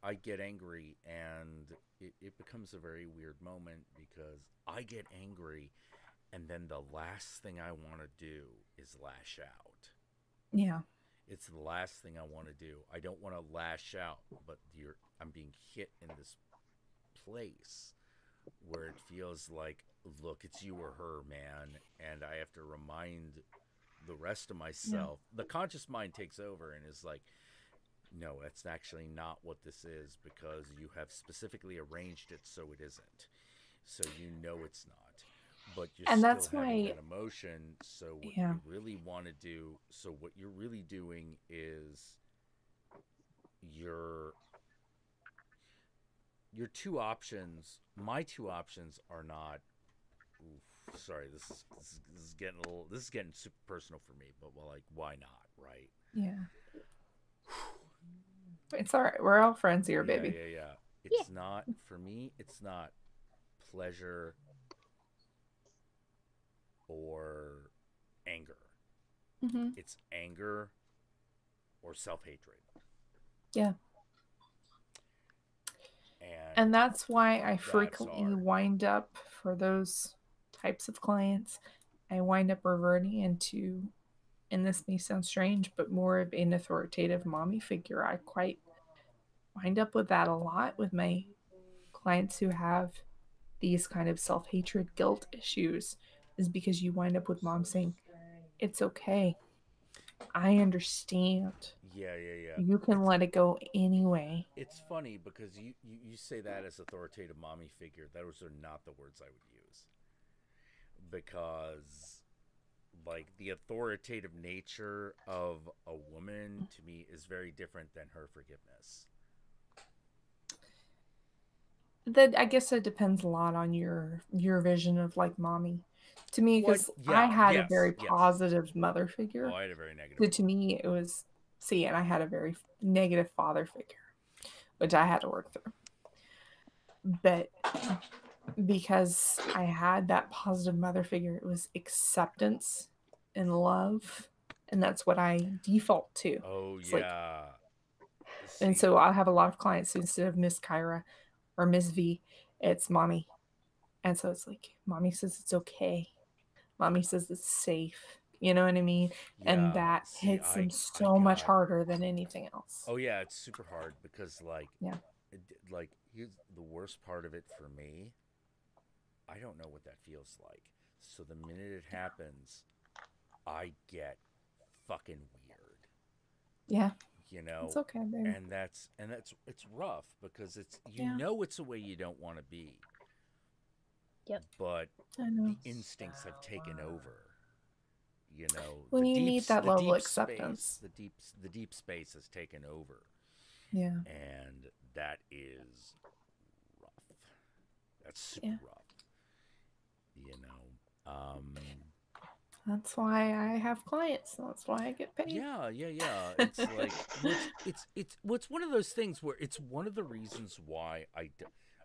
I get angry, and it becomes a very weird moment because I get angry, and then the last thing I want to do is lash out. Yeah. It's the last thing I want to do. I don't want to lash out, but I'm being hit in this place where it feels like, look, it's you or her, man, and I have to remind the rest of myself. Yeah. The conscious mind takes over and is like, no, that's actually not what this is, because you have specifically arranged it so it isn't. So you know it's not. But you're still having that emotion. So what you really want to do, so what you're really doing is your two options, my two options are not, sorry, this is getting a little, this is getting super personal for me, but well, like, why not, right? Yeah. It's all right. We're all friends here, baby. Yeah. It's not, for me, it's not pleasure or anger. Mm-hmm. It's anger or self-hatred. Yeah. And that's why I frequently wind up, for those types of clients, I wind up reverting into, and this may sound strange, but more of an authoritative mommy figure. I quite wind up with that a lot with my clients who have these kind of self-hatred, guilt issues, is because you wind up with mom saying, it's okay, I understand. Yeah. You can let it go anyway. It's funny because you say that as authoritative mommy figure. Those are not the words I would use. Because, like, the authoritative nature of a woman, to me, is very different than her forgiveness. That, I guess it depends a lot on your vision of, like, mommy. To me, because I had a very positive mother figure. Oh, I had a very negative. So to me, it was, and I had a very negative father figure, which I had to work through. But because I had that positive mother figure, it was acceptance and love, and that's what I default to. Oh, it's yeah. And so I'll have a lot of clients who, instead of Miss Kyra or Miss V, it's mommy. And so it's like, mommy says it's okay. Mommy says it's safe. You know what I mean? Yeah. And that hits them so much harder than anything else. Oh, yeah, it's super hard because, like, here's the worst part of it for me. I don't know what that feels like. So the minute it happens, I get fucking weird. Yeah. You know? It's okay, baby. And it's rough because it's, know it's a way you don't want to be. Yep. But the instincts have taken over. You know, when you need that level of acceptance, the deep space has taken over. Yeah. And that is rough. That's super rough. You know. That's why I have clients. That's why I get paid. Yeah. It's like, it's one of those things where it's one of the reasons why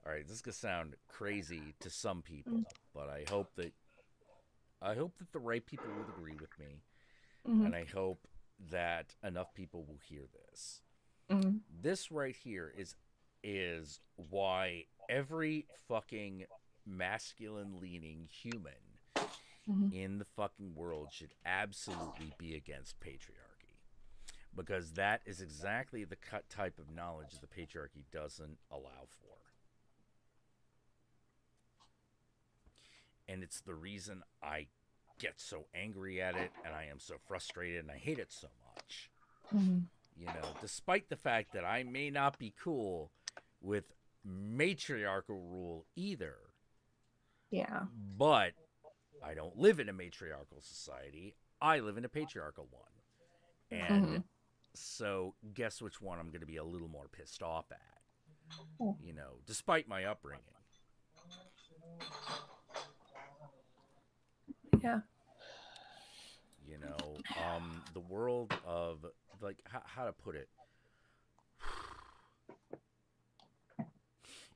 all right, this is gonna sound crazy to some people, but I hope that the right people would agree with me, and I hope that enough people will hear this. This right here is why every fucking masculine-leaning human in the fucking world should absolutely be against patriarchy, because that is exactly the type of knowledge the patriarchy doesn't allow for. And it's the reason I get so angry at it, and I am so frustrated, and I hate it so much. You know, despite the fact that I may not be cool with matriarchal rule either. Yeah. But I don't live in a matriarchal society. I live in a patriarchal one. And so guess which one I'm going to be a little more pissed off at. You know, despite my upbringing. Yeah. You know, the world of, like, how to put it.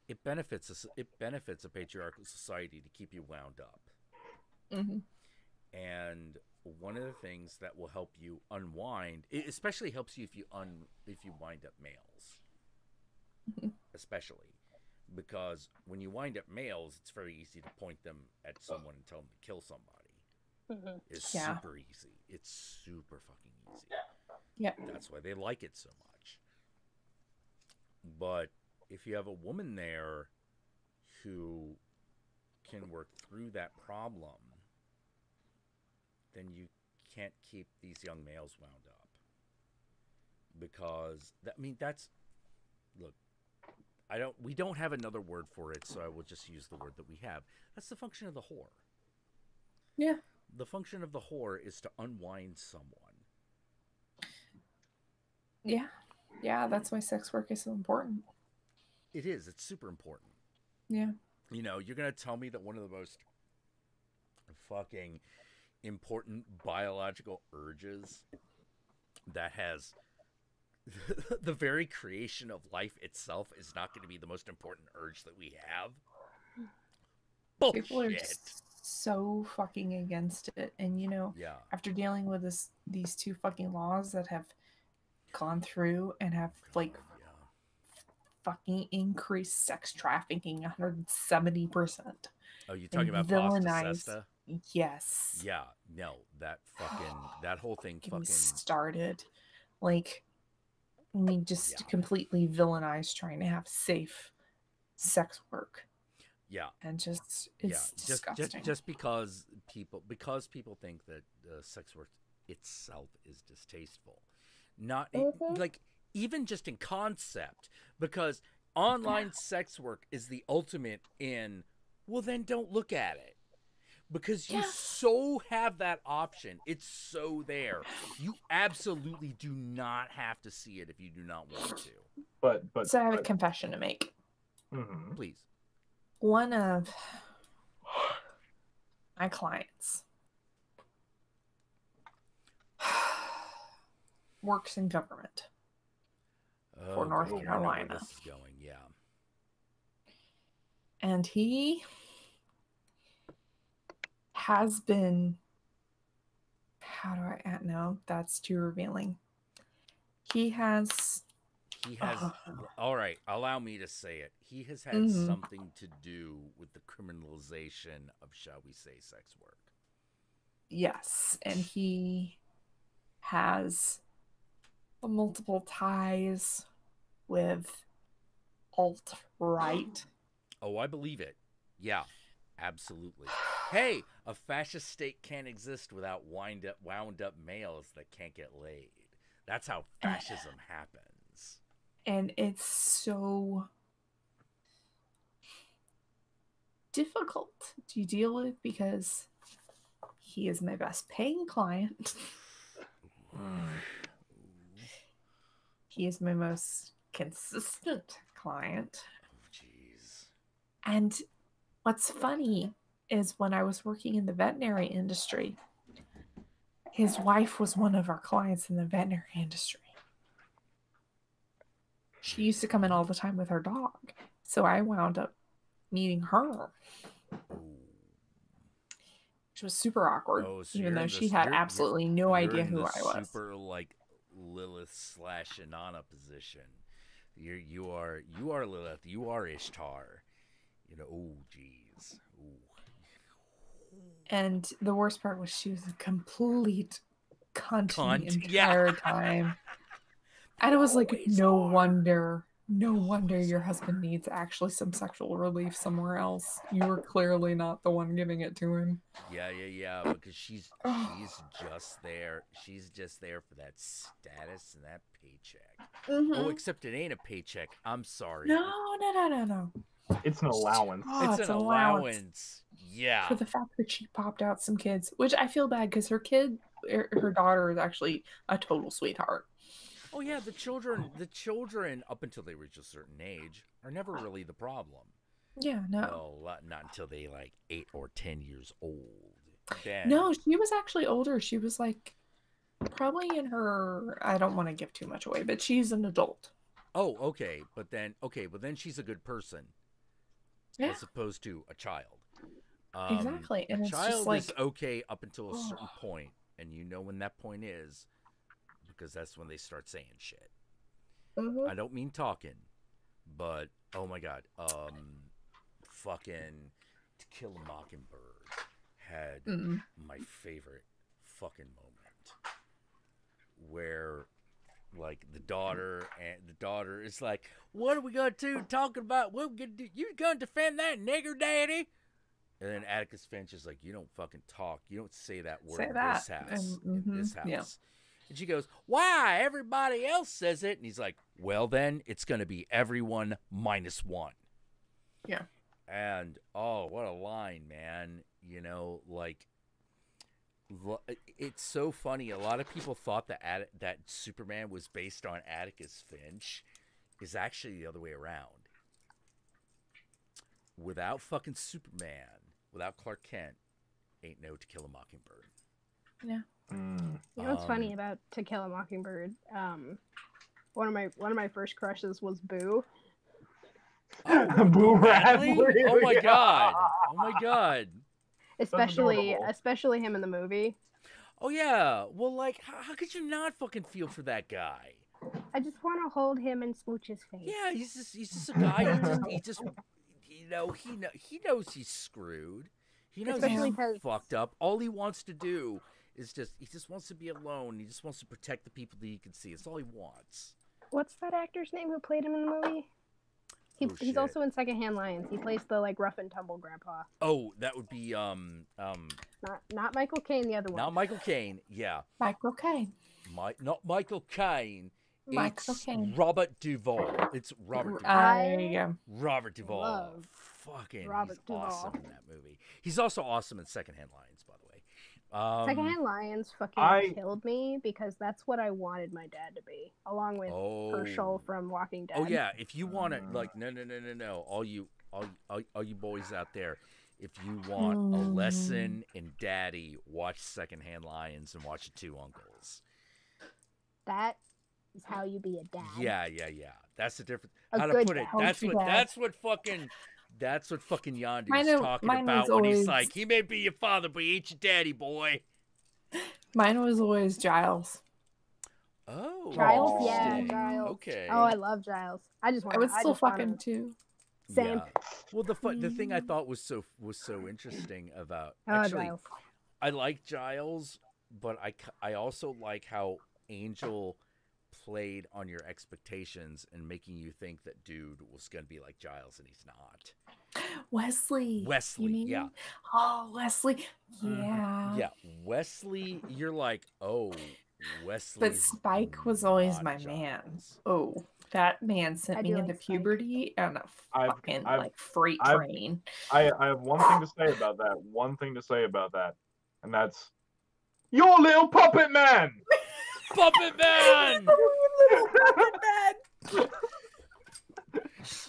It benefits a patriarchal society to keep you wound up. And one of the things that will help you unwind, it especially helps you if you wind up males. Especially because when you wind up males, it's very easy to point them at someone and tell them to kill somebody. It's super easy. It's super fucking easy. Yeah. That's why they like it so much. But if you have a woman there who can work through that problem, then you can't keep these young males wound up. Because look, we don't have another word for it, so I will just use the word that we have. That's the function of the whore. Yeah. The function of the whore is to unwind someone. Yeah. Yeah, that's why sex work is so important. It is. It's super important. Yeah. You know, you're going to tell me that one of the most fucking important biological urges that has the very creation of life itself is not going to be the most important urge that we have? Bullshit. People are just so fucking against it. And, you know, after dealing with these two fucking laws that have gone through and have, like, fucking increased sex trafficking 170%. Oh, you talking about Pasta? Yes. Yeah, no, that whole thing fucking started. Like, I mean, just completely villainized trying to have safe sex work. Yeah. And it's disgusting. Just because people think that sex work itself is distasteful. Not like even just in concept, because online sex work is the ultimate in, well, then don't look at it. Because you so have that option. It's so there. You absolutely do not have to see it if you do not want to. But so I have a confession to make. Please. One of my clients works in government for North Carolina. Where this is going, yeah. And he has been, no, that's too revealing. He has, all right, allow me to say it. He has had something to do with the criminalization of, shall we say, sex work. Yes, and he has multiple ties with alt-right. Oh, I believe it. Yeah, absolutely. Hey, a fascist state can't exist without wound up males that can't get laid. That's how fascism happens. And it's so difficult to deal with because he is my best paying client. He is my most consistent client. Oh, jeez. And what's funny is when I was working in the veterinary industry, his wife was one of our clients in the veterinary industry. She used to come in all the time with her dog. So I wound up meeting her. Which was super awkward, even though she had absolutely no idea who I was. Super, like, Lilith/Inanna position. You are Lilith. You are Ishtar. You know, oh, jeez. And the worst part was she was a complete cunt the entire time. And it was like, no wonder No wonder your husband needs actually some sexual relief somewhere else. You were clearly not the one giving it to him. Yeah. Because she's just there. She's just there for that status and that paycheck. Oh, except it ain't a paycheck. I'm sorry. No. It's an allowance. Oh, It's an allowance. Yeah. For the fact that she popped out some kids, which I feel bad because her daughter is actually a total sweetheart. Oh yeah, the children up until they reach a certain age are never really the problem. Yeah, no. Well, not until they like 8 or 10 years old. Then... No, she was actually older. She was like probably in her. I don't want to give too much away, but she's an adult. Oh, okay, but then she's a good person, as opposed to a child. Exactly, and a it's child just like, is okay up until a certain point, and you know when that point is, because that's when they start saying shit. I don't mean talking, but oh my god, fucking To Kill a Mockingbird had my favorite fucking moment where like the daughter is like, what are we gonna do talking about what we gonna do? You gonna defend that nigger daddy? And then Atticus Finch is like, you don't fucking talk, you don't say that word this house. In this house. Yeah. And she goes, why? Everybody else says it. And he's like, well, then it's going to be everyone minus one. Yeah. And, oh, what a line, man. You know, like, it's so funny. A lot of people thought that Superman was based on Atticus Finch. Is actually the other way around. Without fucking Superman, without Clark Kent, ain't no To Kill a Mockingbird. Yeah. You know what's funny about To Kill a Mockingbird? One of my first crushes was Boo. Oh, Boo Radley. Oh my god! Oh my god! Especially him in the movie. Oh yeah. Well, like, how could you not fucking feel for that guy? I just want to hold him and smooch his face. Yeah, he's just a guy. He just you know, he knows he's screwed. He knows he's fucked up. All he wants to do is he just wants to be alone. He just wants to protect the people that he can see. It's all he wants. What's that actor's name who played him in the movie? He's also in Secondhand Lions. He plays the like rough and tumble grandpa. Oh, that would be not Michael Caine, the other one. Not Michael Caine, yeah. Michael Caine. Not Michael Caine. Michael Caine. Robert Duvall. It's Robert Duvall. Robert Duvall. Fucking Robert Duvall. Awesome in that movie. He's also awesome in Secondhand Lions, by the way. Secondhand Lions fucking killed me because that's what I wanted my dad to be, along with Herschel from Walking Dead. Oh yeah, if you want to, like, no, all you boys out there, if you want a lesson in daddy, watch Secondhand Lions and watch The Two Uncles. That is how you be a dad. Yeah. That's the difference. How to put it? That's what fucking Yondu's talking about when he's like, he may be your father, but he ain't your daddy, boy. Mine was always Giles. Oh, Giles, yeah, Giles. Okay. Oh, I love Giles. I would still fuck him too. Same. Yeah. Well, the thing I thought was so interesting about Giles. I like Giles, but I also like how Angel played on your expectations and making you think that dude was gonna be like Giles, and he's not. Wesley, yeah. Oh, Wesley, yeah. Yeah, Wesley, you're like, oh, Wesley. But Spike was always my man. Oh, that man sent me into puberty on a fucking freight train. I have one thing to say about that. And that's your little puppet man. Puppet man! Little puppet man!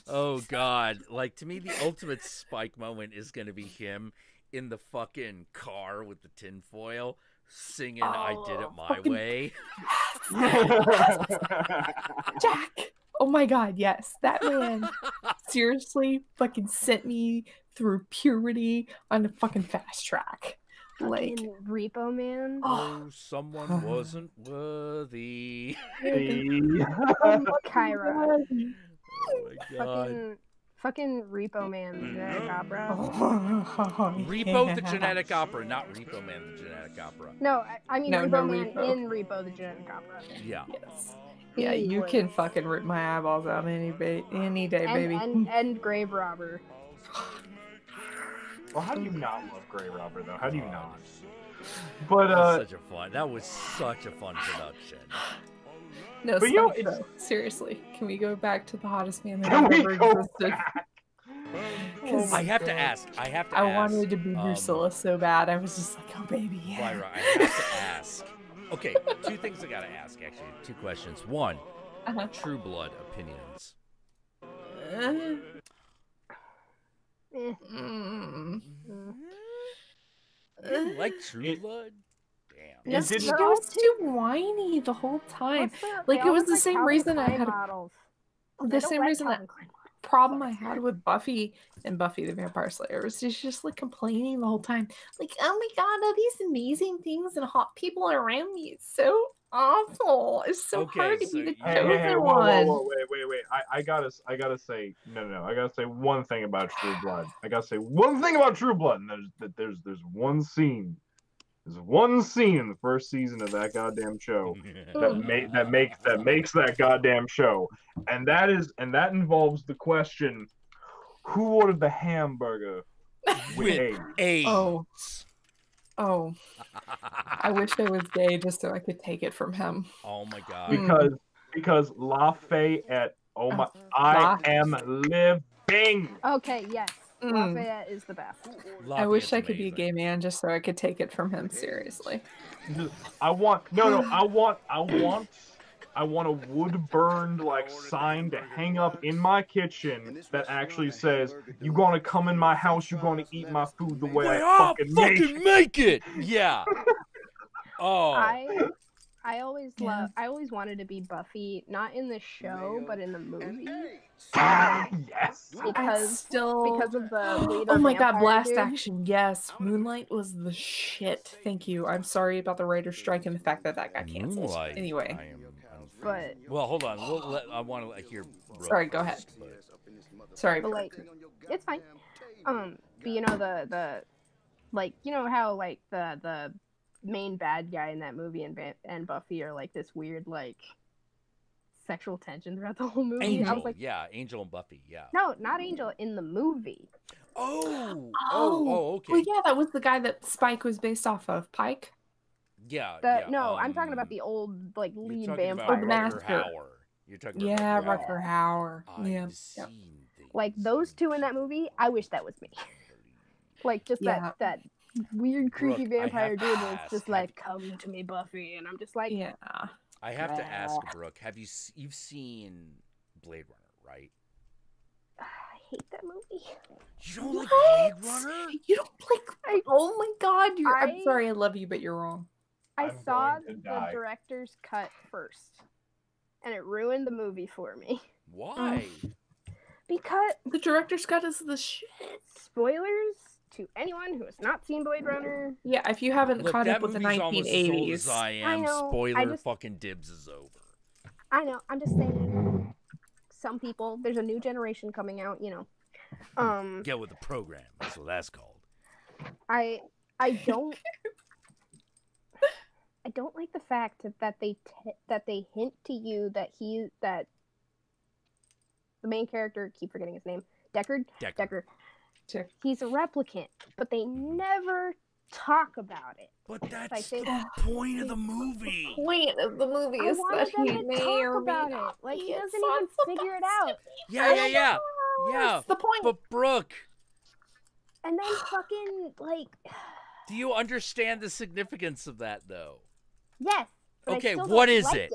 Oh god, like, to me the ultimate Spike moment is gonna be him in the fucking car with the tinfoil singing I Did It My Way. Jack! Oh my god, yes. That man seriously fucking sent me through puberty on a fucking fast track. Like Repo Man. Oh, someone wasn't worthy. Kyra. Oh my god. Fucking Repo Man, the genetic opera. Repo the Genetic Opera, not Repo Man the Genetic Opera. No, I mean No, Repo no, Man Repo. in Repo the Genetic Opera. Yeah. Yes. Yeah, He you was- can fucking rip my eyeballs out any day, baby. And Grave Robber. Well, how do you not love Grey Robber though? How do you not? But That was such a fun production. No, But you know, stop, though. Seriously, can we go back to the hottest man that can we ever go existed? back? 'Cause I have to ask. I wanted to be Drusilla so bad. I was just like, oh baby, yeah. Lyra, I have to ask. Okay, two things I gotta ask, actually. Two questions. One, True Blood opinions. Eh. Mm. You didn't like True Blood? Damn. No, It didn't- He they're all was too whiny the whole time. What's the- Like, they it all was look the like same Calvin reason I Klein had a- models. The I don't same like reason Calvin that Klein models. problem I had with Buffy and Buffy the Vampire Slayer was she's just like complaining the whole time. Like, oh my god, all these amazing things and hot people around me. It's so awful. It's so Okay, hard to so be the you- Hey, chosen hey, one. whoa, wait. I gotta say no. I gotta say one thing about True Blood. I gotta say one thing about True Blood, and there's one scene. There's one scene in the first season of that goddamn show that makes that goddamn show, and that involves the question: who ordered the hamburger with eggs? AIDS. Oh, I wish I was gay just so I could take it from him. Oh my god. Because Lafayette. Oh my! I am living. Okay, yes. Lafayette is the best. I wish Lafayette's I could be a amazing. gay man just so I could take it from him. Seriously. I want a wood burned like sign to hang up in my kitchen that actually says, "You gonna come in my house? You gonna eat my food the way I fucking make it." Yeah. Oh. I always wanted to be Buffy, not in the show, but in the movie. Yes. Because of the leader Oh my god, vampire Blast dude. Action. Yes, Moonlight was the shit. Thank you. I'm sorry about the writer's strike and the fact that got canceled. Moonlight. Anyway. But Well, hold on. I want to hear. Brooke Sorry, go first, ahead. but- Sorry. But like, it's fine. But you know the like, you know how like the main bad guy in that movie and Buffy are like this weird like sexual tension throughout the whole movie. Angel. I was like, Yeah, Angel and Buffy. Yeah. no, not Angel in the movie. Oh. Okay. Well, yeah, that was the guy that Spike was based off of. Pike? Yeah. No, I'm talking about the old like you're lead talking vampire. about the Rutger master. Hauer. You're talking about Yeah, Rutger Rutger Hauer. I've Yeah. seen things. Like those two in that movie, I wish that was me. Like just Yeah. that weird creepy Brooke, I vampire have to dude that's ask, just like, come to me, Buffy, and I'm just like, Yeah. I have to ask, Brooke. You've seen Blade Runner, right? I hate that movie. You don't like What? Blade Runner? You don't like. Oh my god, I'm I- sorry, I love you, but you're wrong. I I'm saw going to the die. director's cut first, and it ruined the movie for me. Why? Because The director's cut is the shit. spoilers to anyone who has not seen Blade Runner. Yeah, if you haven't Look, caught that up with the movie's almost as old 1980s. as I am. know, Spoiler I just- fucking dibs is over. I know. I'm just saying. Some people, there's a new generation coming out. You know. Get with the program. That's what that's called. I don't. I don't like the fact that they hint to you that the main character, keep forgetting his name, Deckard. Deckard. Check. He's a replicant, but they never talk about it. But I that's think the point of the movie. Point of the movie I is wanted that them he to may talk or may about not it. Like be he a doesn't son. even figure it out. Yeah. Yeah. That's the point. But Brooke, And then fucking like, do you understand the significance of that, though? yes. But I Okay, still what don't is like it?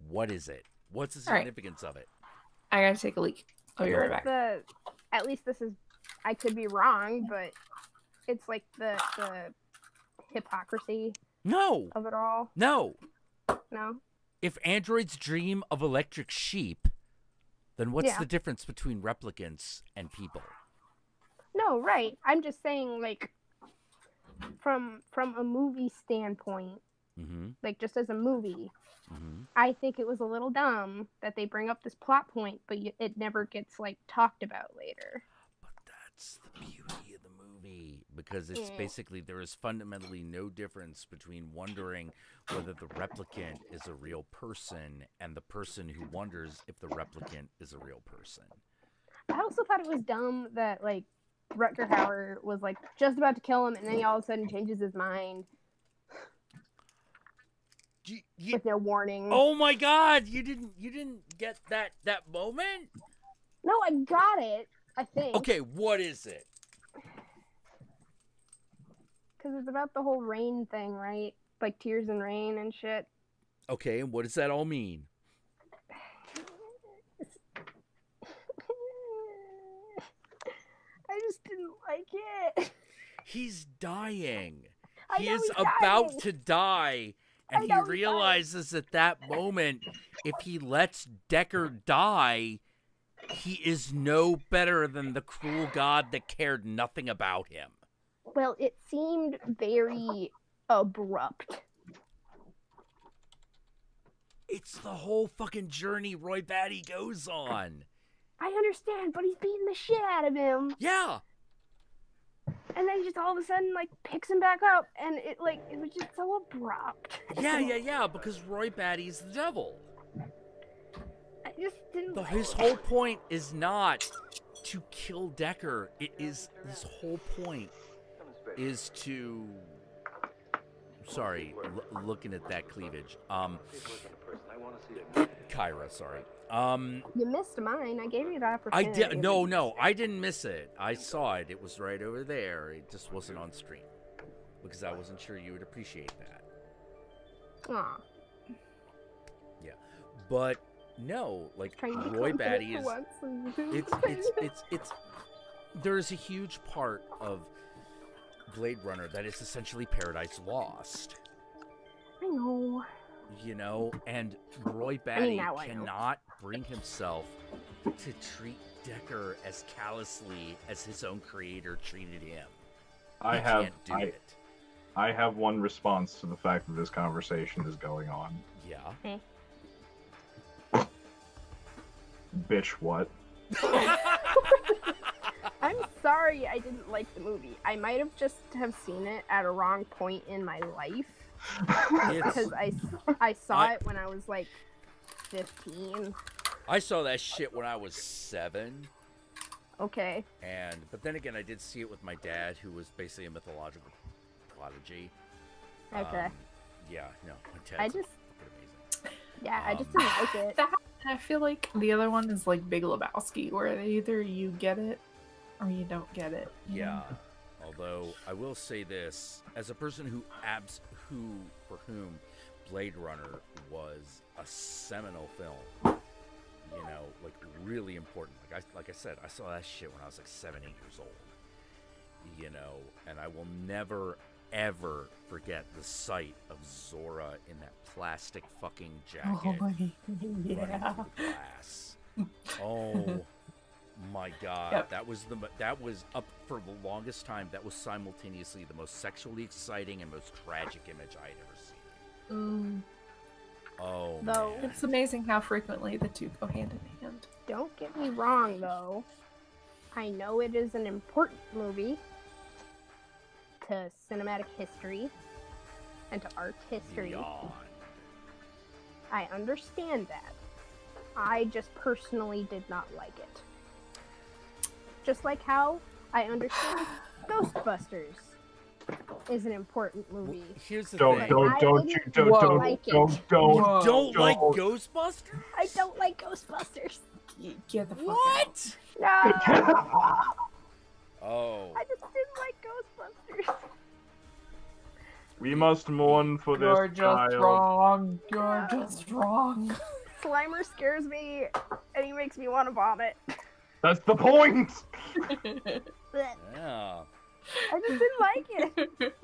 What is it? What's the All right. significance of it? I gotta take a leak. I'll be right back. At least this is, I could be wrong, but it's like the hypocrisy No. of it all. No. No. If androids dream of electric sheep, then what's Yeah. the difference between replicants and people? No, right. I'm just saying, like, from a movie standpoint, like just as a movie, Mm-hmm. I think it was a little dumb that they bring up this plot point, but it never gets like talked about later. But that's the beauty of the movie, because it's basically, there is fundamentally no difference between wondering whether the replicant is a real person and the person who wonders if the replicant is a real person. I also thought it was dumb that like Rutger Hauer was like just about to kill him, and then he all of a sudden changes his mind with no warning. Oh my God! You didn't get that moment? No, I got it. I think. Okay, what is it? Because it's about the whole rain thing, right? Like tears and rain and shit. Okay, and what does that all mean? I just didn't like it. He's dying. I He know is he's about dying. to die, and I he know he's realizes at that moment, if he lets Decker die, he is no better than the cruel god that cared nothing about him. Well, it seemed very abrupt. It's the whole fucking journey Roy Batty goes on. I understand, but he's beating the shit out of him. Yeah. And then just all of a sudden, like, picks him back up, and it was just so abrupt. Yeah, because Roy Batty's the devil. I just didn't like His whole point is not to kill Decker. His whole point is to... Sorry, looking at that cleavage. Kyra, sorry. You missed mine. I gave you the I opportunity. did. No, I didn't miss it. I saw it. It was right over there. It just wasn't on stream because I wasn't sure you would appreciate that. Aw. Yeah, but no, like Trying to be Roy confident Batty for is. once and- It's. There's a huge part of Blade Runner that is essentially Paradise Lost. I know. You know, and Roy Batty now I know. cannot bring himself to treat Decker as callously as his own creator treated him. He can't do it. I have one response to the fact that this conversation is going on. Yeah. Bitch, what? I'm sorry I didn't like the movie. I might have just have seen it at a wrong point in my life. Because I saw it when I was like 15. I saw that shit when I was 7. Okay. But then again, I did see it with my dad, who was basically a mythological prodigy. Okay. Yeah, no, my dad's I just amazing. Yeah, I just didn't like it. I feel like the other one is like Big Lebowski, where either you get it or you don't get it. you Yeah. know? Although I will say this, as a person for whom Blade Runner was a seminal film, you know, like really important. Like I said, I saw that shit when I was like 7, 8 years old. You know, and I will never ever forget the sight of Zora in that plastic fucking jacket Oh, running yeah. through the glass. Oh my God, Yep. that was up for the longest time. That was simultaneously the most sexually exciting and most tragic image I had ever seen. Oh, Though- man. It's amazing how frequently the two go hand in hand. Don't get me wrong, though. I know it is an important movie to cinematic history and to art history. Beyond. I understand that. I just personally did not like it. Just like how I understand Ghostbusters is an important movie. Here's the Don't thing. don't I don't didn't you don't Whoa. don't like it. don't don't Whoa. Don't like don't. Ghostbusters? I don't like Ghostbusters. Get the fuck out. What? No, Oh. I just didn't like Ghostbusters. We must mourn for this You're just child. wrong. You're Yeah. just wrong. Slimer scares me, and he makes me want to vomit. That's the point. Blech. Yeah. I just didn't like it.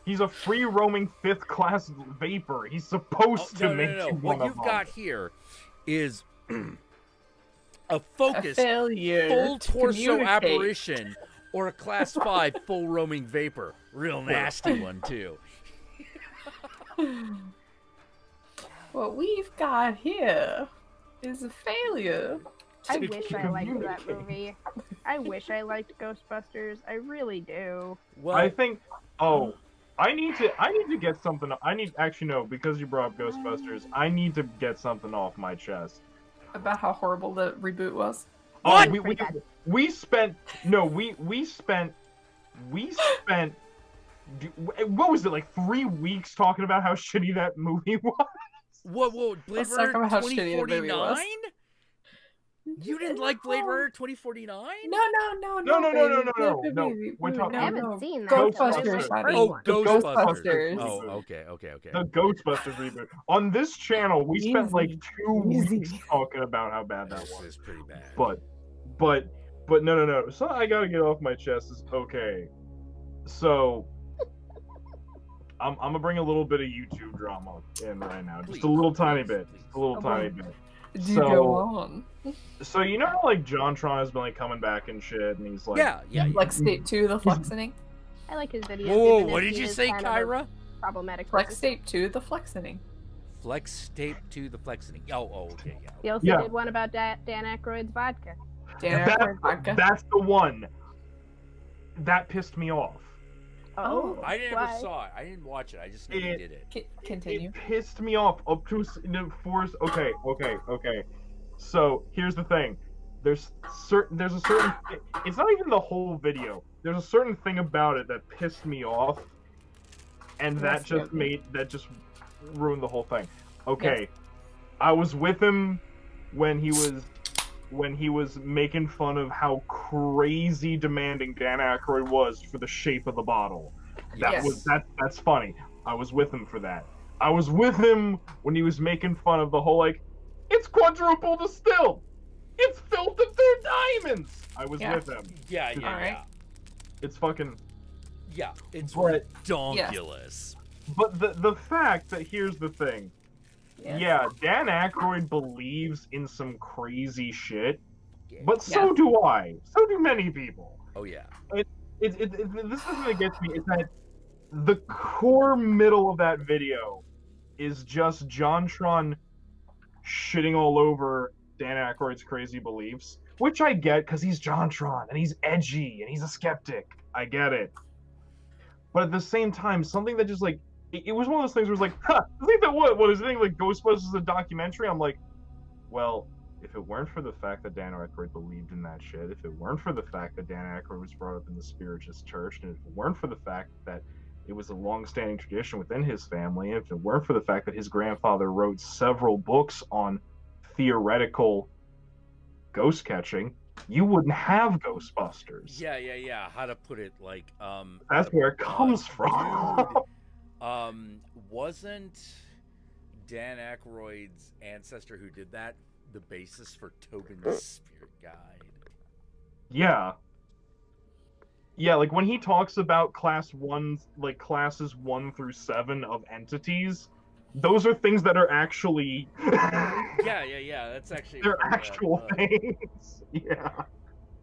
He's a free roaming 5th class vapor. He's supposed to make you What want to you've got here is a focused, failure full to torso communicate. apparition or a class 5 full roaming vapor. Real nasty one, too. What we've got here is a failure. I To wish I liked that communicate. movie. I wish I liked Ghostbusters. I really do. Well, I think. Oh, I need to get something. Actually no, because you brought up Ghostbusters. I need to get something off my chest. About how horrible the reboot was. What? Oh, we Pretty bad. we spent no we spent what was it, like 3 weeks talking about how shitty that movie was? Whoa, Blade Let's talk Runner about how shitty the movie was. 2049? You didn't like Blade Runner 2049? No. No. We're talking- I haven't seen that. Ghostbusters, I honey. like the first Oh, one. Ghostbusters. Ghostbusters. Oh, okay. The Ghostbusters reboot. On this channel, we spent like Easy. 2 Easy. weeks talking about how bad that This was. is pretty bad. But no. So I gotta get off my chest is okay. So I'm gonna bring a little bit of YouTube drama in right now, just a little tiny bit, just a little tiny bit. Do So- go on. So you know how like JonTron has been like coming back and shit, and he's like, yeah. Like State 2, the flexening. I like his videos. Whoa, even what if did he you is say, kind of a Kyra? Problematic. Flex person. State 2, the flexening. Flex tape to the flexing. Oh, okay, yeah. He also Yeah. did one about Dan Aykroyd's vodka. Dan Aykroyd vodka. that's the one. That pissed me off. Oh. I never why? saw it. I didn't watch it. I just know he It- did it. Continue. It pissed me off up to force. Okay. So here's the thing. There's a certain. It's not even the whole video. There's a certain thing about it that pissed me off, and that just ruined the whole thing. Okay, I was with him when he was making fun of how crazy demanding Dan Aykroyd was for the shape of the bottle. Yes. That's funny. I was with him for that. I was with him when he was making fun of the whole like, it's quadruple distilled. It's filled with their diamonds. I was Yeah. with him. Yeah. Alright. It's fucking. Yeah, it's But- redonkulous. But the fact that here's the thing. Yeah, Dan Aykroyd believes in some crazy shit, but so do I. So do many people. Oh, yeah. This is the thing that gets me is that the core middle of that video is just JonTron shitting all over Dan Aykroyd's crazy beliefs, which I get because he's JonTron and he's edgy and he's a skeptic. I get it. But at the same time, something that just like it was one of those things where it's like, huh, I think that what is the thing like Ghostbusters is a documentary? I'm like, well, if it weren't for the fact that Dan Aykroyd believed in that shit, if it weren't for the fact that Dan Aykroyd was brought up in the Spiritist church, and if it weren't for the fact that it was a long-standing tradition within his family, if it weren't for the fact that his grandfather wrote several books on theoretical ghost catching, you wouldn't have Ghostbusters. Yeah. How to put it, like, That's where it comes from. Wasn't Dan Aykroyd's ancestor who did that the basis for Tobin's Spirit Guide? Yeah. Yeah, like when he talks about classes 1 through 7 of entities, those are things that are actually Yeah. That's actually they're part of that, actual things. Yeah.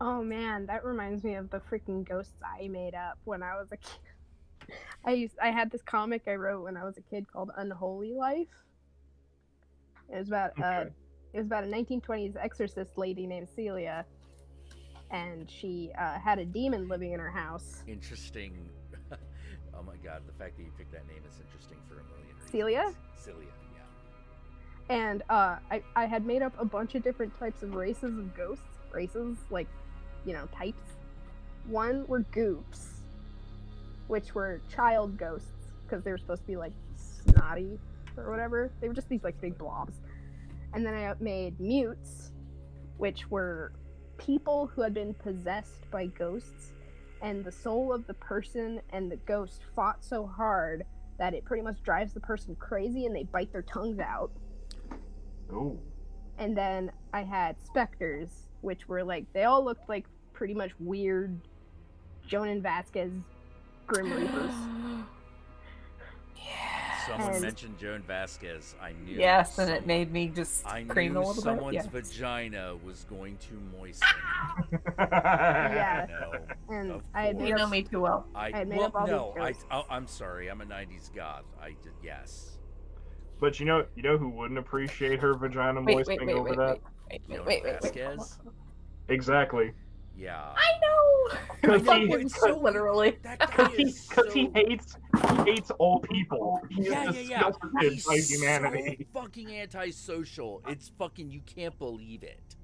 Oh man, that reminds me of the freaking ghosts I made up when I was a kid. I had this comic I wrote when I was a kid called Unholy Life. It was about a 1920s exorcist lady named Celia, and she had a demon living in her house. Interesting. Oh my god, the fact that you picked that name is interesting for a million reasons. Celia, yeah. And I had made up a bunch of different types of races of ghosts. Races, like, types. One were goops, which were child ghosts, because they were supposed to be, like, snotty or whatever. They were just these, like, big blobs. And then I made mutes, which were people who had been possessed by ghosts, and the soul of the person and the ghost fought so hard that it pretty much drives the person crazy and they bite their tongues out. Ooh. And then I had specters, which were like, they all looked like pretty much weird Jonan Vasquez Grim Reapers. someone And- mentioned Joan Vasquez, I knew. Yes, and it someone- made me just I cream a knew little someone's bit. Yes. vagina was going to moisten. Yeah. No, And of I had course. made You up know me too well. I had made well, up all no, these jokes. I'm sorry. I'm a '90s goth. I did, yes. But you know who wouldn't appreciate her vagina Wait, moistening wait, over wait, that? Joan wait. Vasquez. Exactly. Yeah. I know. Because I know, he, but it's so literally. That guy is because so. he hates all people. He's Yeah. disgusted He's by humanity. so fucking antisocial. It's fucking. You can't believe it.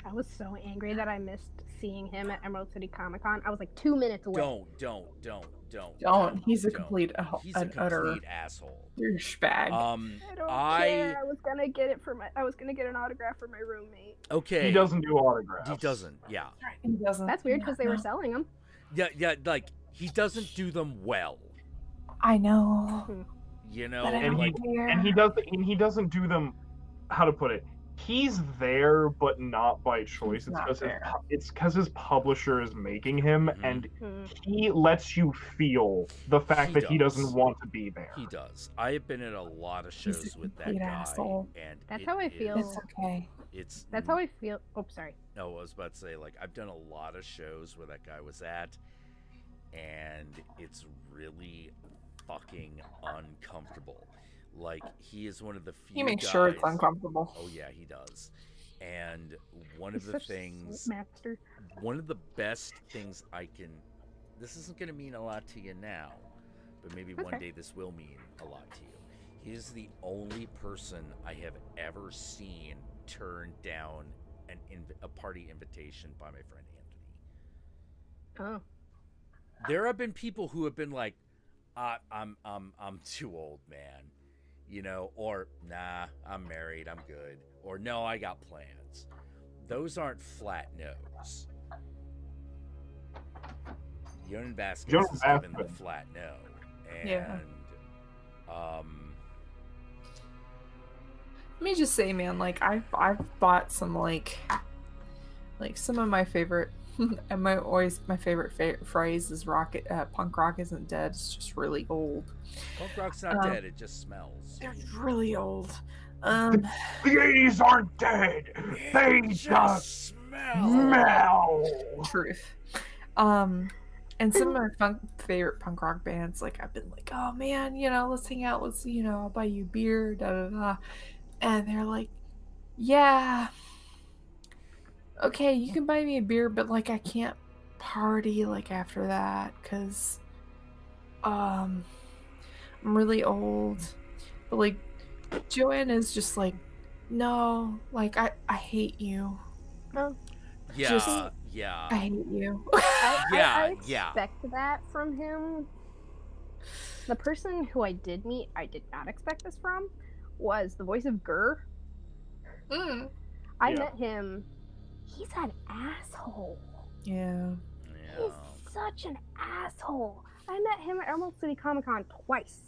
I was so angry that I missed seeing him at Emerald City Comic Con. I was like 2 minutes away. Don't. He's a Don't. complete, He's a an utter complete asshole. douchebag. I don't care. I was gonna get it for I was gonna get an autograph for my roommate. Okay. He doesn't do autographs. He doesn't. Yeah. He doesn't. That's weird because they were No. selling them. Yeah. Like he doesn't do them well. I know. You know, But I And don't like care. And he doesn't do them. How to put it? He's there, but not by choice. He's not there. It's because his publisher is making him, Mhm. and Hmm. he lets you feel the fact He that he does. doesn't want to be there. he does. I have been at a lot of He's a shows with that complete guy, asshole. and That's it how I feel. It's okay. It's That's how I feel. Oh, sorry. No, I was about to say, like, I've done a lot of shows where that guy was at, and it's really fucking uncomfortable. Like, he is one of the few He makes guys... sure it's uncomfortable. Oh, yeah, he does. And one He's of the such a things, master. one of the best things I can... This isn't going to mean a lot to you now, but maybe one Okay. day this will mean a lot to you. He's the only person I have ever seen turn down a party invitation by my friend Anthony. Oh. There have been people who have been like, I'm too old, man, you know, or nah, I'm married, I'm good, or no, I got plans. Those aren't flat no's. Joan Vasquez Joan is given the Vasquez. flat no, and Yeah. Let me just say, man, like I've bought some like some of my favorite and my favorite phrase is punk rock isn't dead, it's just really old. punk rock's not dead, it just smells. They're really old. The 80s aren't dead. They just smell. Truth. And some of my favorite punk rock bands, like I've been like, oh man, let's hang out, I'll buy you beer, da da da. And they're like, yeah, okay, you can buy me a beer, but like I can't party like after that because I'm really old. But like Joanne is just like, no, like I hate you. Oh. Yeah, Just- yeah. I hate you. I Yeah. expect that from him. The person who I did meet, I did not expect this from, was the voice of Gurr. I Yeah. met him. He's an asshole. Yeah. Yeah. He's such an asshole. I met him at Emerald City Comic Con twice.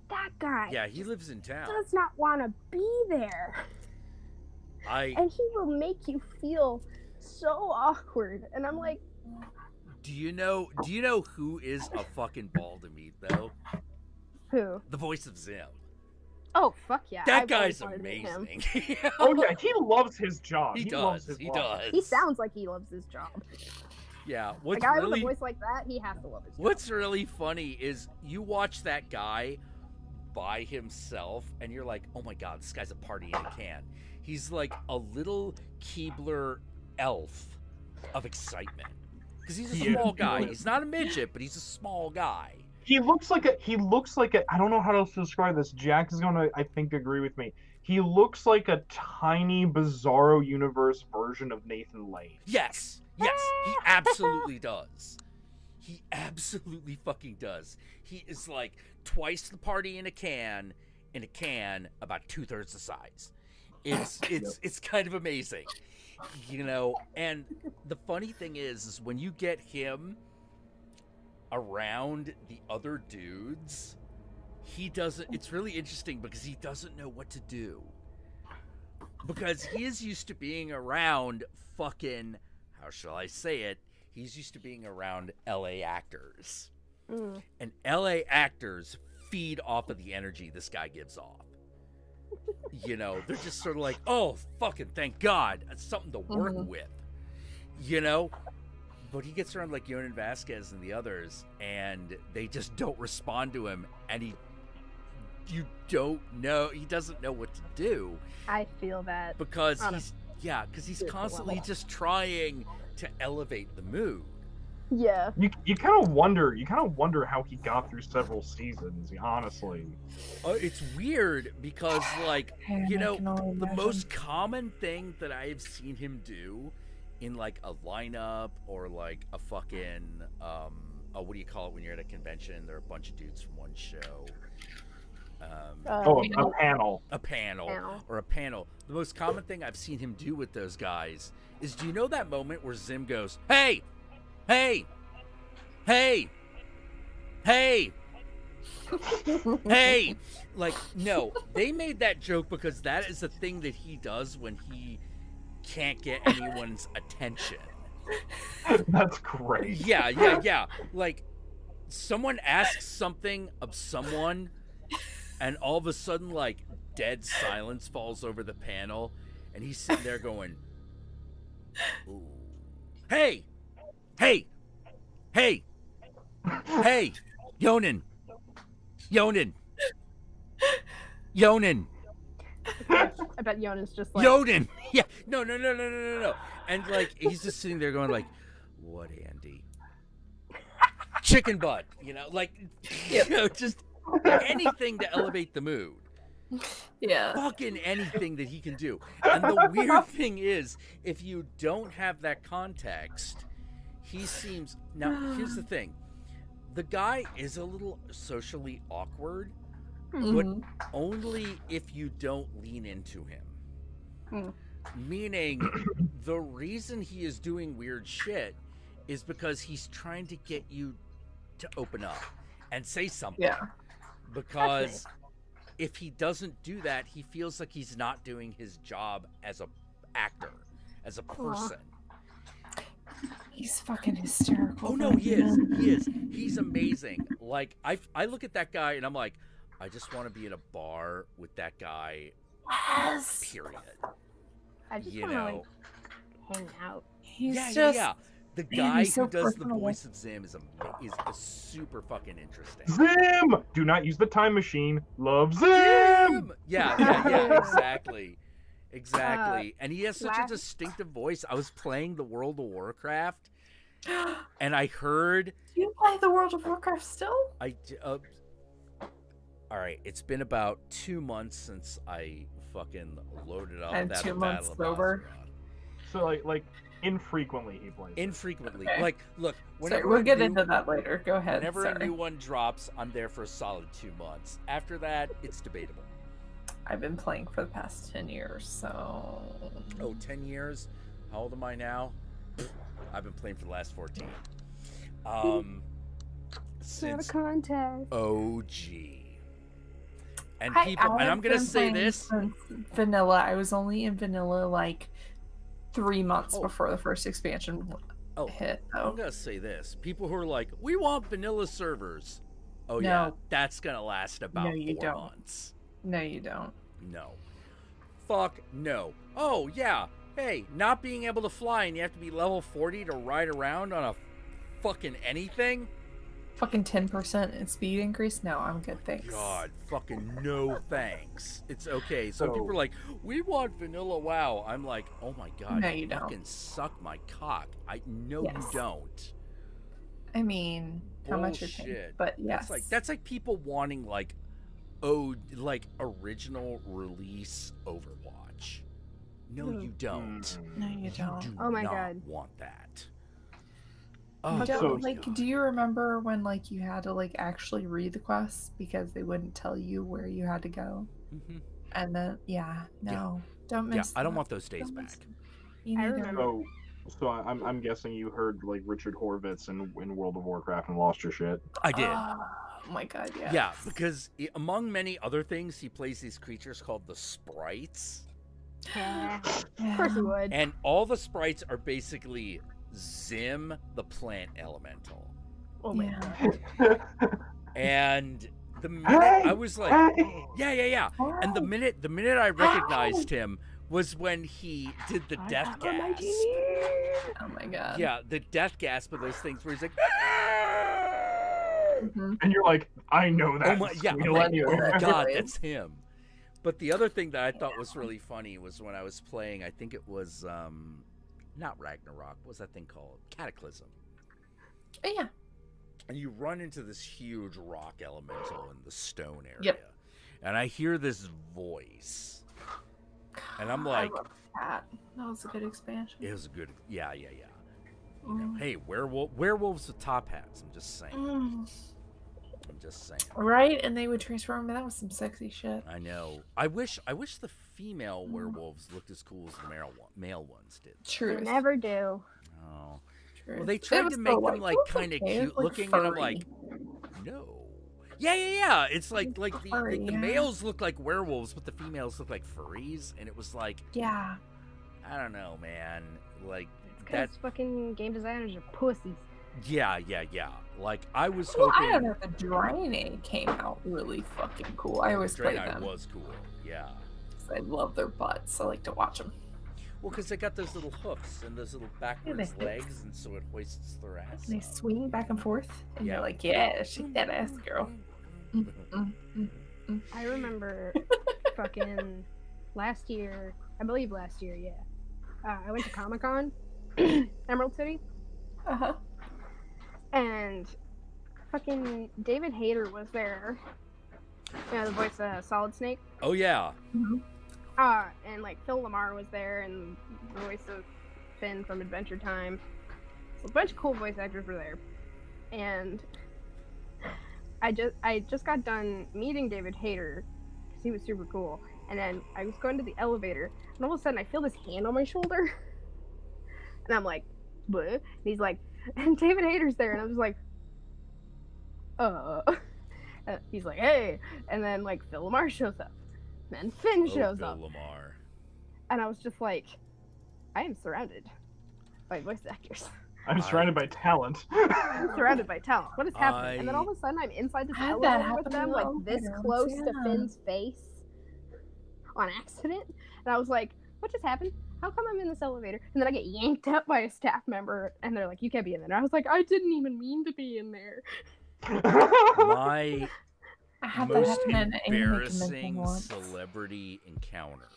That guy Yeah, he lives in town. does not want to be there. And he will make you feel so awkward. And I'm like, Do you know who is a fucking ball to meet though? who? The voice of Zim. Oh, fuck yeah. That I've always guy's wanted to meet him. amazing. Oh yeah, he loves his job. He loves does. his He life. does. He sounds like he loves his job. Yeah. A What's guy really with a voice like that, he has to love his job. What's really funny is you watch that guy by himself and you're like, oh my god, this guy's a party in a can. He's like a little Keebler elf of excitement. Because he's a He is. small guy. He's not a midget, but he's a small guy. He looks like a I don't know how else to describe this. Jack is gonna, I think, agree with me. He looks like a tiny Bizarro universe version of Nathan Lane. Yes, he absolutely does. He absolutely fucking does. He is like twice the party in a can, about 2/3 the size. It's kind of amazing, And the funny thing is when you get him around the other dudes, he doesn't. It's really interesting because he doesn't know what to do. Because he is used to being around fucking, how shall I say it? He's used to being around LA actors. Mm. And LA actors feed off of the energy this guy gives off. You know, they're just sort of like, oh, fucking thank God, it's something to work with. You know, but he gets around like Yonan Vasquez and the others, and they just don't respond to him, and he doesn't know what to do. I feel that because he's constantly just trying to elevate the mood. Yeah. You kind of wonder how he got through several seasons, honestly. It's weird because, like, you know, the most common thing that I have seen him do in like a lineup or like a fucking what do you call it when you're at a convention? There are a bunch of dudes from one show. A panel. A panel. The most common thing I've seen him do with those guys is, do you know that moment where Zim goes, "Hey, hey, hey, hey, hey"? Like, no, they made that joke because that is the thing that he does when he can't get anyone's attention. That's great. Yeah. Like, someone asks something of someone, and all of a sudden, like, dead silence falls over the panel, and he's sitting there going, "Ooh. Hey, hey, hey, hey, Yonan. I bet Yonan's just like, Yonan. Yeah, no. And like, he's just sitting there going like, "What, Andy? Chicken butt," you know, like, you know, just anything to elevate the mood. Yeah. Fucking anything that he can do. And the weird thing is, if you don't have that context, he seems... Now, here's the thing. The guy is a little socially awkward, but only if you don't lean into him. Meaning, the reason he is doing weird shit is because he's trying to get you to open up and say something. Yeah. Because if he doesn't do that, he feels like he's not doing his job as a actor, as a person. He's fucking hysterical. Oh no, he is. He's amazing. Like, I look at that guy and I'm like, I just want to be in a bar with that guy. Yes. Period. I just want to like hang out. He's yeah. The guy he's so who does the personable. voice of Zim is super fucking interesting. Zim! Do not use the time machine. Love Zim! Yeah, exactly. And he has such a distinctive voice. I was playing the World of Warcraft, and I heard... Do you play the World of Warcraft still? All right, it's been about 2 months since I fucking loaded up And that 2 Battle months of sober. Azeroth. So like infrequently he plays. Infrequently. Okay. Like, look, Sorry, whenever we'll get a into new- that later. Go ahead. Whenever Sorry. a new one drops, I'm there for a solid 2 months. After that, it's debatable. I've been playing for the past 10 years, so... Oh, 10 years? How old am I now? I've been playing for the last 14. Since contest. OG. And people, and I'm gonna say this. Vanilla. I was only in vanilla like 3 months Oh. before the first expansion Oh, hit. I'm gonna say this. People who are like, we want vanilla servers. Oh No. yeah, that's gonna last about No, you 4 don't. months. No, you don't. No. Fuck no. Oh yeah. Hey, not being able to fly and you have to be level 40 to ride around on a fucking anything? Fucking 10% in speed increase? No, I'm good, thanks. God, fucking no thanks. It's okay. So So- people are like, we want vanilla WoW. I'm like, oh my god, No, you don't. fucking suck my cock. I know Yes. you don't. I mean, how much you're paying. Bullshit. But yes. That's like people wanting like original release Overwatch. No, you don't. No, you don't. do Oh my not God. want that. You Oh, don't, So- like, do you remember when like you had to like actually read the quests because they wouldn't tell you where you had to go? Mhm. And then don't Yeah, miss I don't that. want those days Don't back. miss them. You I neither. remember. So I'm guessing you heard like Richard Horvitz in World of Warcraft and lost your shit. I did. Oh my god, yeah. Yeah, because among many other things, he plays these creatures called the sprites. Yeah, of course you would. And all the sprites are basically Zim, the plant elemental. Oh my Yeah. god. And the minute I Hey! was like, Hey! yeah. And the minute I recognized him was when he did the death gasp. Oh my god. Yeah, the death gasp of those things where he's like, Mhm. And you're like, I know that oh my, yeah, I'm squeal like, anywhere. oh my god, Really? that's him. But the other thing that I thought was really funny was when I was playing, I think it was not Ragnarok, what was that thing called? Cataclysm. Oh, yeah. And you run into this huge rock elemental in the stone area. Yep. And I hear this voice. And I'm like, I love that. That was a good expansion. it was a good, yeah. You know, hey, werewolves with top hats. I'm just saying. I'm just saying. Right? And they would transform. That was some sexy shit. I know. I wish the female werewolves looked as cool as the male ones did. True. They never do. Oh. True. Well, they It tried was to make so, them like it was kind of okay. It was, cute looking, and I'm like, no. Yeah. It's like furry, the yeah. males look like werewolves, but the females look like furries, and it was like, Yeah. I don't know, man. Like It's because fucking game designers are pussies. yeah. Like I was Well, hoping I don't know. The Draenei came out really fucking cool. I always play Draenei them. was cool. Yeah. 'Cause I love their butts. I like to watch them. Well, because they got those little hoofs and those little backwards they- legs, and so it hoists their ass. They up. swing back and forth, and Yeah. you're like, "Yeah, shake that ass, girl." I remember fucking last year, yeah. I went to Comic-Con, Emerald City, Uh huh. and fucking David Hayter was there. You know, the voice of Solid Snake. Oh yeah. And like Phil Lamar was there, and the voice of Finn from Adventure Time. So a bunch of cool voice actors were there, and I just got done meeting David Hayter because he was super cool. And then I was going to the elevator, and all of a sudden I feel this hand on my shoulder, and I'm like, "What?" And he's like, and David Hayter's there, and I was like, he's like, "Hey," and then like Phil Lamar shows up, and then Finn shows Phil up. Lamar. And I was just like, I am surrounded by voice actors. I'm surrounded by talent. I'm surrounded by talent. What is happening? And then I- all of a sudden, I'm inside this I had that elevator with happen them, in like the this elevator close once, to yeah. Finn's face on accident. And I was like, what just happened? How come I'm in this elevator? And then I get yanked up by a staff member, and they're like, you can't be in there. And I was like, I didn't even mean to be in there. My I had that most happen in an anime embarrassing convention once. celebrity encounter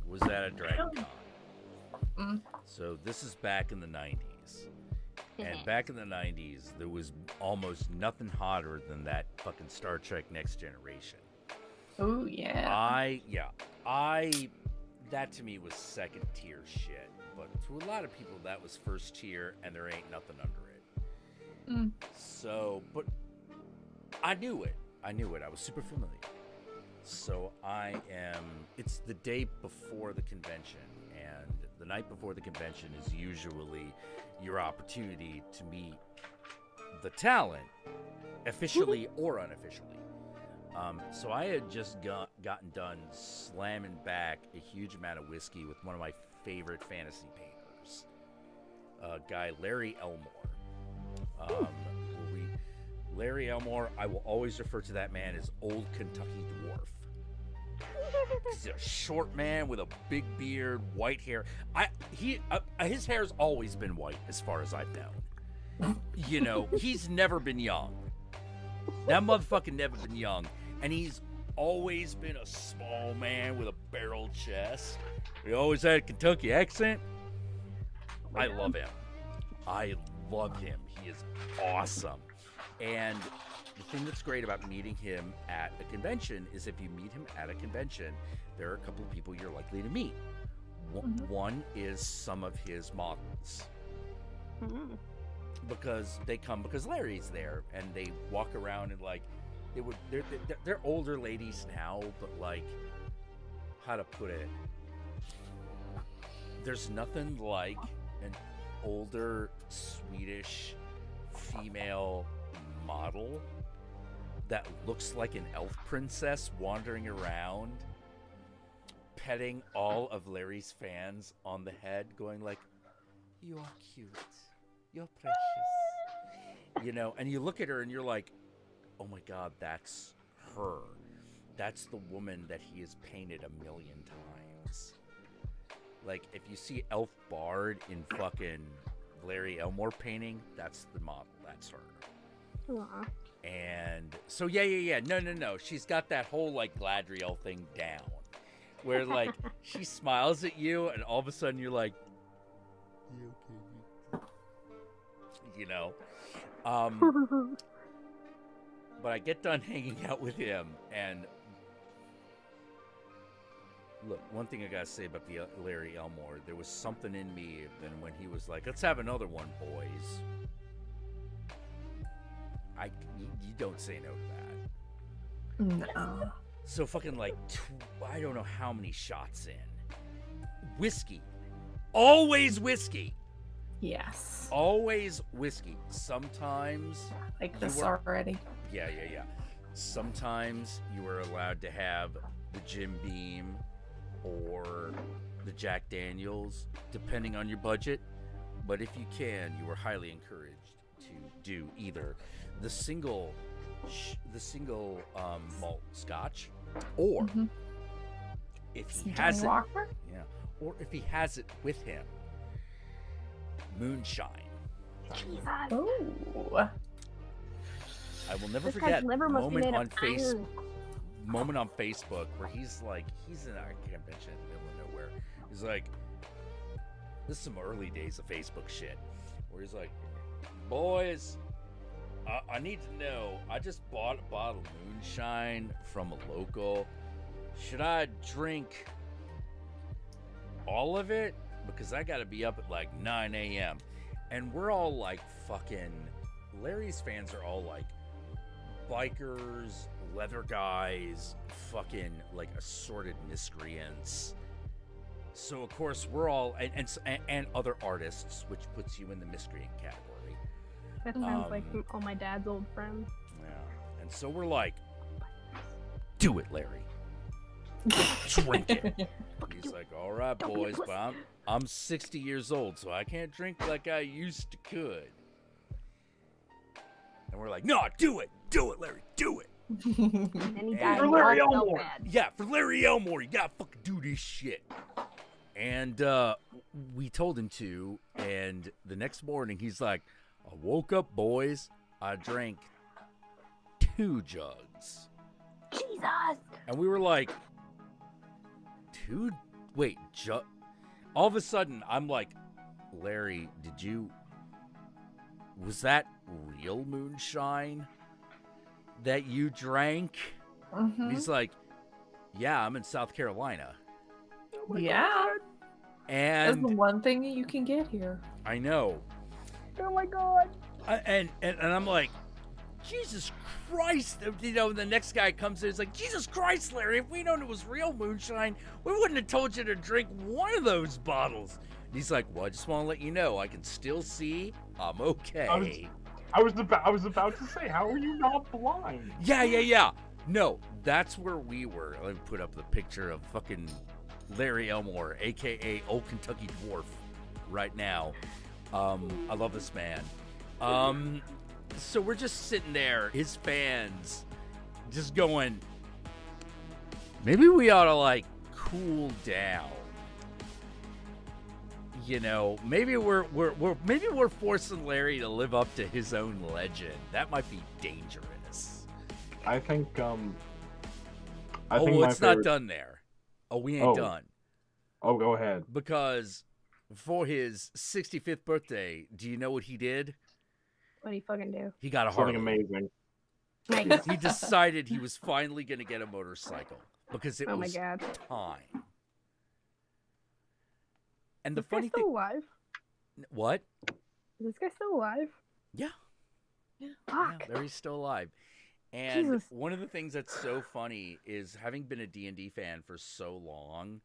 was at a Dragon Con. Mm. So this is back in the 90s. And back in the 90s, there was almost nothing hotter than that fucking Star Trek Next Generation. Oh yeah. That to me was second tier shit. But to a lot of people, that was first tier, and there ain't nothing under it. Mm. So, but I knew it. I was super familiar. So it's the day before the convention, and the night before the convention is usually your opportunity to meet the talent, officially or unofficially. So I had just gotten done slamming back a huge amount of whiskey with one of my favorite fantasy painters, guy Larry Elmore. Larry Elmore, I will always refer to that man as Old Kentucky Dwarf. He's a short man with a big beard, white hair. His hair's always been white, as far as I've known. You know, he's never been young. That motherfucker never been young, and he's always been a small man with a barrel chest. He always had a Kentucky accent. I love him. He is awesome. And the thing that's great about meeting him at a convention is if you meet him at a convention, there are a couple of people you're likely to meet. One is some of his models. Mm-hmm. Because they come because Larry's there, and they walk around and like they're older ladies now, but like, how to put it, there's nothing like an older Swedish female model that looks like an elf princess wandering around petting all of Larry's fans on the head, going like, "You are cute, you're precious," you know. And you look at her and you're like, oh my god, that's her. That's the woman that he has painted a million times. Like, if you see Elf Bard in fucking Larry Elmore painting, that's the model. That's her. Aw. And so, yeah. No. She's got that whole, like, Gladriel thing down. Where, like, she smiles at you, and all of a sudden you're like, yeah, okay. You know? But I get done hanging out with him, and look, one thing I gotta say about the Larry Elmore, there was something in me, and when he was like, "Let's have another one, boys," you don't say no to that. No. So fucking like, I don't know how many shots in. Whiskey, always whiskey. Yes. Always whiskey. Sometimes Like this already. Yeah. Sometimes you were allowed to have the Jim Beam or the Jack Daniels, depending on your budget. But if you can, you were highly encouraged to do either the single malt Scotch, or if he has it, or if he has it with him, moonshine. Jesus. Oh. I will never This forget guy's liver must be moment made on of iron. moment on Facebook where he's in a convention in the middle of nowhere. He's like, this is some early days of Facebook shit, where he's like, boys, I need to know, I just bought a bottle of moonshine from a local. Should I drink all of it? Because I gotta be up at like 9 a.m. And we're all like fucking, Larry's fans are all like bikers, leather guys, fucking like assorted miscreants. So of course we're all, and other artists, which puts you in the miscreant category. That sounds like all my dad's old friends. Yeah. And so we're like, do it, Larry. Drink it. He's like, all right, boys, but I'm 60 years old, so I can't drink like I used to could. And we're like, no, do it, Larry, do it. And then he died. For Larry Elmore. Yeah, for Larry Elmore, you gotta fucking do this shit. And we told him to, and the next morning he's like, I woke up, boys, I drank 2 jugs. Jesus. And we were like, all of a sudden I'm like, Larry, was that real moonshine that you drank? And he's like, yeah, I'm in South Carolina. Yeah. And that's the one thing you can get here. I know. Oh my god. And I'm like, Jesus Christ. You know, the next guy comes in, he's like, Jesus Christ, Larry, if we known it was real moonshine, we wouldn't have told you to drink one of those bottles. And he's like, well, I just want to let you know, I can still see. I'm okay. I was about to say, how are you not blind? Yeah. No, that's where we were. Let me put up the picture of fucking Larry Elmore, a.k.a. Old Kentucky Dwarf, right now. I love this man. So we're just sitting there, his fans, just going, maybe we ought to, like, cool down. You know, maybe we're forcing Larry to live up to his own legend. That might be dangerous. I think it's not done there. Oh, we ain't done. Oh, go ahead. Because for his 65th birthday, do you know what he did? What'd he fucking do? He got a Something Harley. amazing. Nice. He decided he was finally going to get a motorcycle because it Oh my was god. time. And the Is this guy funny still thing, alive? what? Is this guy still alive? Yeah, Fuck. Larry's still alive. And Jesus. one of the things that's so funny is, having been a D&D fan for so long,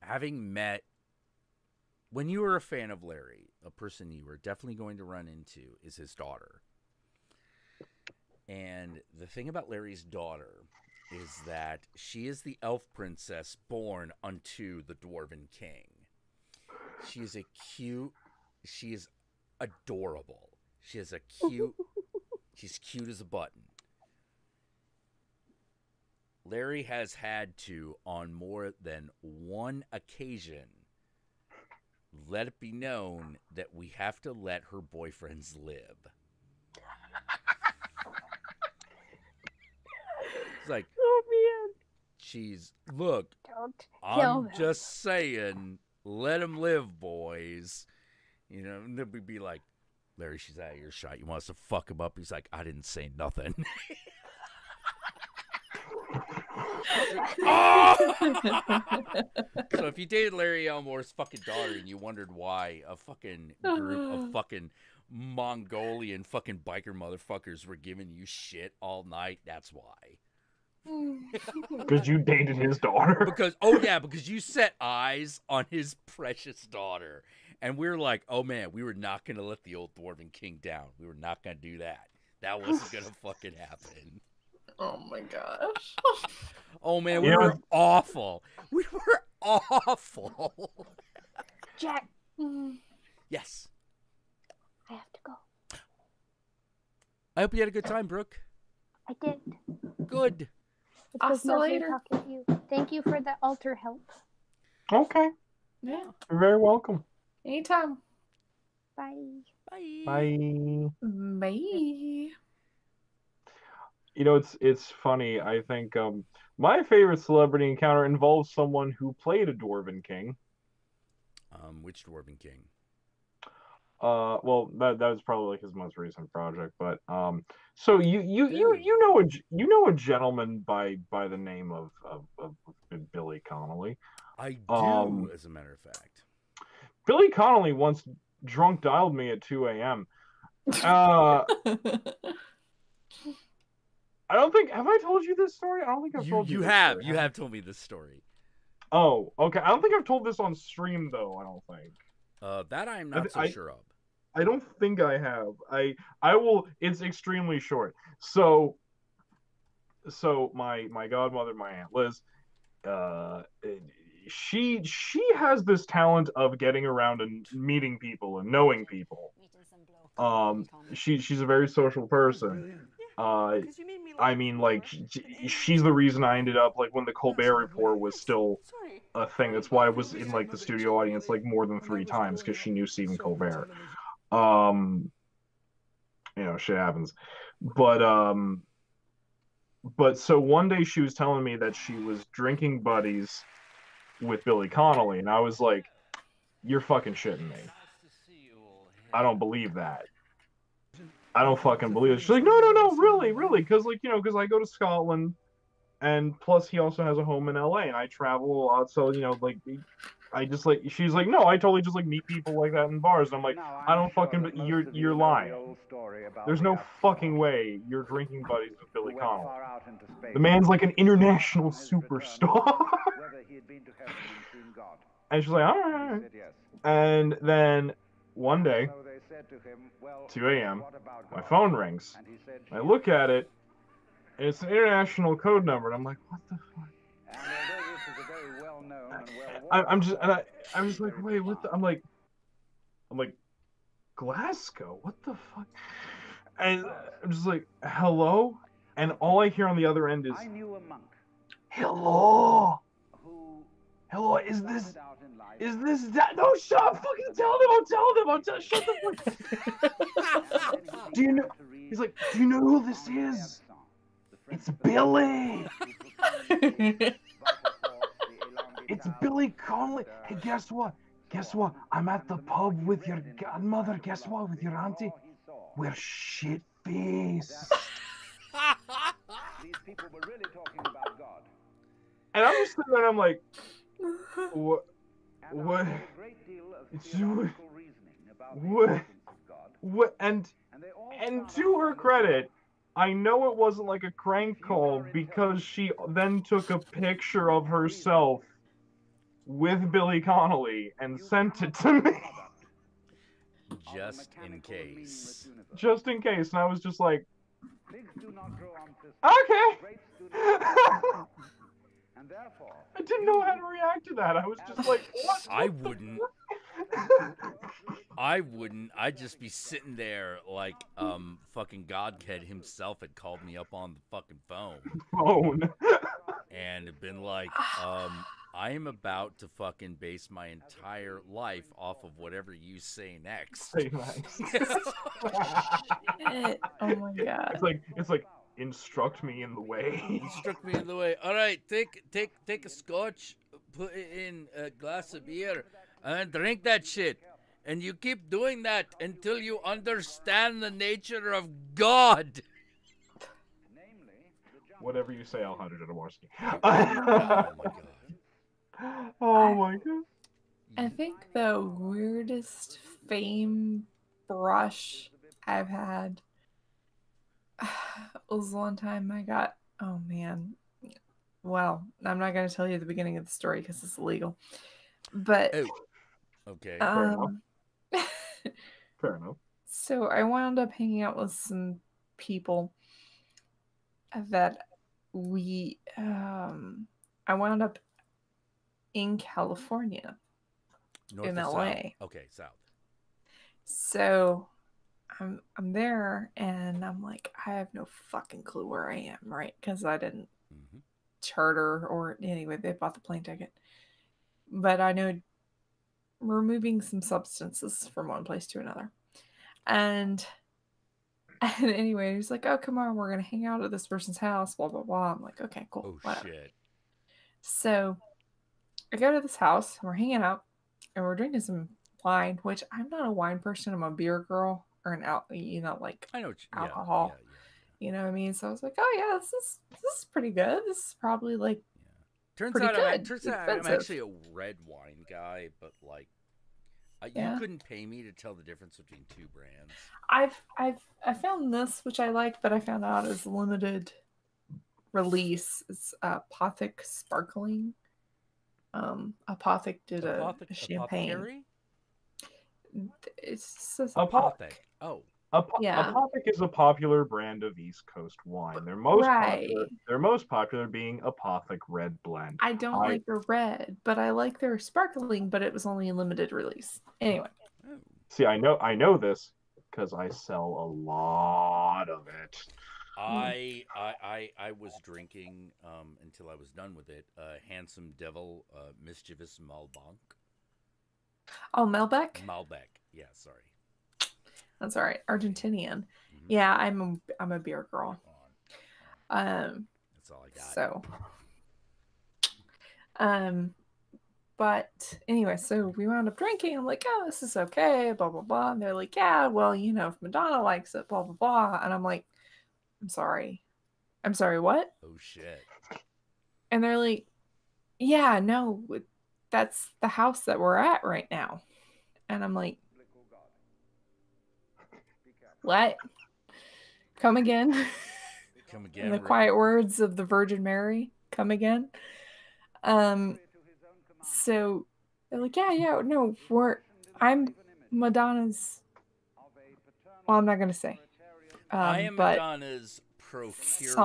having met, when you were a fan of Larry, a person you were definitely going to run into is his daughter. And the thing about Larry's daughter is that she is the elf princess born unto the Dwarven King. She is she is adorable. She has a cute. She's cute as a button. Larry has had to, on more than one occasion, let it be known that we have to let her boyfriends live. It's like, Oh man! look, Don't kill I'm them. just saying, let them live, boys. You know, and then we'd be like, Larry, she's out of your shot. You want us to fuck him up? He's like, I didn't say nothing. So if you dated Larry Elmore's fucking daughter and you wondered why a fucking group of fucking Mongolian fucking biker motherfuckers were giving you shit all night, that's why. Because you dated his daughter. Because you set eyes on his precious daughter. And we were like, oh man, we were not going to let the old Dwarven King down. We were not going to do that. That wasn't going to fucking happen. Oh my gosh. Oh man, we were awful. We were awful. Jack, Yes. I have to go. I hope you had a good time, Brooke. I did. Good. It I'll was see you lovely later. talking to you. Thank you for the altar help. Okay. Yeah. You're very welcome. Anytime. Bye. Bye. Bye. Bye. You know, it's funny. I think my favorite celebrity encounter involves someone who played a Dwarven King. Which Dwarven King? Well, that was probably like his most recent project, but so you know a gentleman by the name of Billy Connolly. I do, as a matter of fact. Billy Connolly once drunk dialed me at 2 a.m. I don't think have I told you this story? I don't think I've told you. You this have. story. You have told me this story. Oh, okay. I don't think I've told this on stream though. I don't think. That I'm not so sure of. I don't think I have. I will. It's extremely short. So my godmother, my Aunt Liz, she has this talent of getting around and meeting people and knowing people. She's a very social person. I mean, like, she's the reason I ended up, like, when the Colbert Report was still a thing. That's why I was in, like, the studio audience, like, more than 3 times, because she knew Stephen Colbert. You know, shit happens. But so one day she was telling me that she was drinking buddies with Billy Connolly, and I was like, you're fucking shitting me. I don't believe that. I don't fucking believe it. She's like, no, really, because, like, you know, because I go to Scotland, and plus he also has a home in LA, and I travel a lot, so, you know, like, I just, like, she's like, no, I totally just, like, meet people like that in bars, and I'm like, I don't fucking, you're lying. There's no fucking way you're drinking buddies with Billy Connolly. The man's like an international superstar. And she's like, all right. And then one day, 2 a.m., my phone rings. I look at it, and it's an international code number, and I'm like, what the fuck? I'm just like, wait, what the? I'm like, Glasgow? What the fuck? And I'm just like, hello? And all I hear on the other end is, hello? Hello, is this that? No, shut up, fucking tell them, shut the fuck. Do you know, he's like, do you know who this is? It's Billy. It's Billy Connolly. Hey, guess what? I'm at the pub with your godmother. Guess what? With your auntie. We're shit-faced. These people were really talking about God. And I'm just sitting there and I'm like, what? And to her credit, I know it wasn't like a crank call because she then took a picture of herself with Billy Connolly and sent it to me. Just in case. Just in case. And I was just like, okay. I didn't know how to react to that. I was just like, what? I wouldn't. I wouldn't. I'd just be sitting there like fucking Godhead himself had called me up on the fucking phone Phone. and had been like, I am about to fucking base my entire life off of whatever you say next. Say next. Oh my god. It's like instruct me in the way. Instruct me in the way. All right, take a scotch, put it in a glass of beer, and drink that shit. And you keep doing that until you understand the nature of God. Whatever you say, Alejandro Jodorowsky. Oh my god. Oh my god. I think the weirdest fame brush I've had was one time I got, oh man. Well, I'm not going to tell you the beginning of the story because it's illegal. But Oh, okay. Fair enough. So I wound up hanging out with some people that I wound up in California, North in or LA. south? Okay, south. So I'm there and I'm like, I have no fucking clue where I am, right? Because I didn't charter, or anyway, they bought the plane ticket. But I know we're moving some substances from one place to another. And anyway, he's like, oh, come on, we're going to hang out at this person's house, blah, blah, blah. I'm like, okay, cool. Oh, whatever. shit. So I go to this house, and we're hanging out, and we're drinking some wine, which I'm not a wine person. I'm a beer girl, or an like I know alcohol. Yeah. You know what I mean? So I was like, oh, yeah, this is pretty good. This is probably like Turns pretty out good. I'm actually a red wine guy, but like, Yeah. you couldn't pay me to tell the difference between two brands. I found this, which I like, but I found out is limited release. It's Apothic Sparkling. Apothic did a champagne. Apothecary? It's Apothic. Oh. Yeah. Apothic is a popular brand of East Coast wine. They're most Right. popular. They're most popular being Apothic Red Blend. I don't like their red, but I like their sparkling, but it was only a limited release. Anyway. Oh. See, I know this because I sell a lot of it. I was drinking until I was done with it. Handsome Devil, Mischievous Malbec. Oh, Malbec? Malbec. Yeah, sorry. That's all right. Argentinian. Yeah, I'm a beer girl. That's all I got. So, but anyway, so we wound up drinking. I'm like, oh, this is okay, blah blah blah. And they're like, yeah, well, if Madonna likes it, blah blah blah. And I'm like, I'm sorry, what? Oh shit. And they're like, yeah, no, that's the house that we're at right now. And I'm like, what? Come again? Come again. In the quiet words of the Virgin Mary, come again. So they're like, yeah, no, I'm Madonna's. Well, I'm not gonna say. I am Madonna's procurer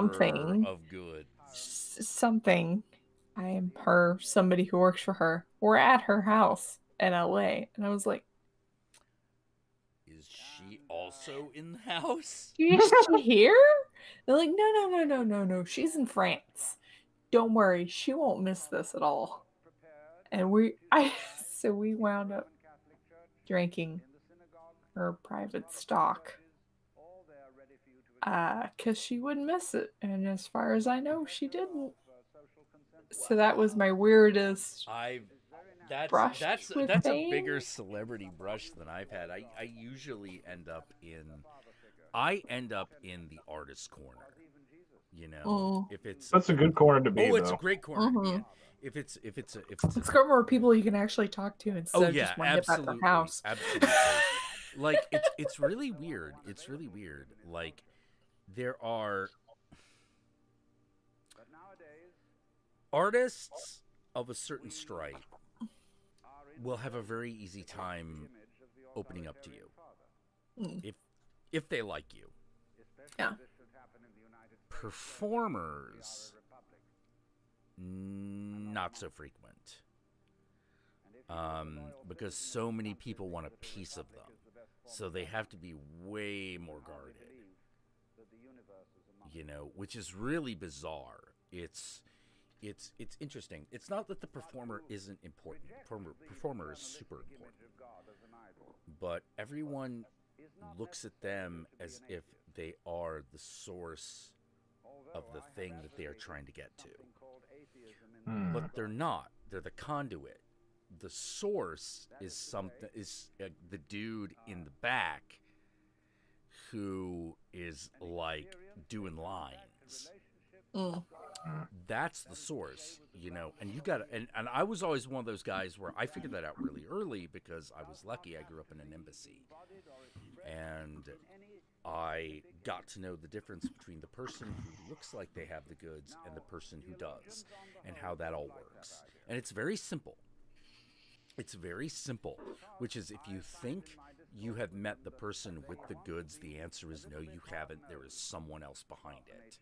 of goods. Something. I am somebody who works for her. We're at her house in LA, and I was like, is she also in the house? Is she here? They're like, no. She's in France. Don't worry, she won't miss this at all. And so we wound up drinking her private stock. Because she wouldn't miss it. And as far as I know, she didn't. So that was my weirdest brush. That's a bigger celebrity brush than I've had. I usually end up in the artist corner. If it's that's a good corner to be. Oh, it's a great corner. Yeah. If it's got more people you can actually talk to instead of just one absolutely, at the house. Absolutely. Like it's really weird. It's really weird. Like there are artists of a certain stripe will have a very easy time opening up to you if they like you. Yeah. Performers, not so frequent. because so many people want a piece of them. So they have to be way more guarded, you know, which is really bizarre. It's interesting. It's not that the performer isn't important. Performer is super important. But everyone looks at them as if they are the source of the thing that they are trying to get to. But they're not. They're the conduit. The source is the dude in the back who is like doing lines. That's the source, you know. And you got and I was always one of those guys where I figured that out really early because I was lucky. I grew up in an embassy, and I got to know the difference between the person who looks like they have the goods and the person who does, and how that all works. And it's very simple. It's very simple, which is if you think you have met the person with the goods, the answer is no, you haven't. There is someone else behind it.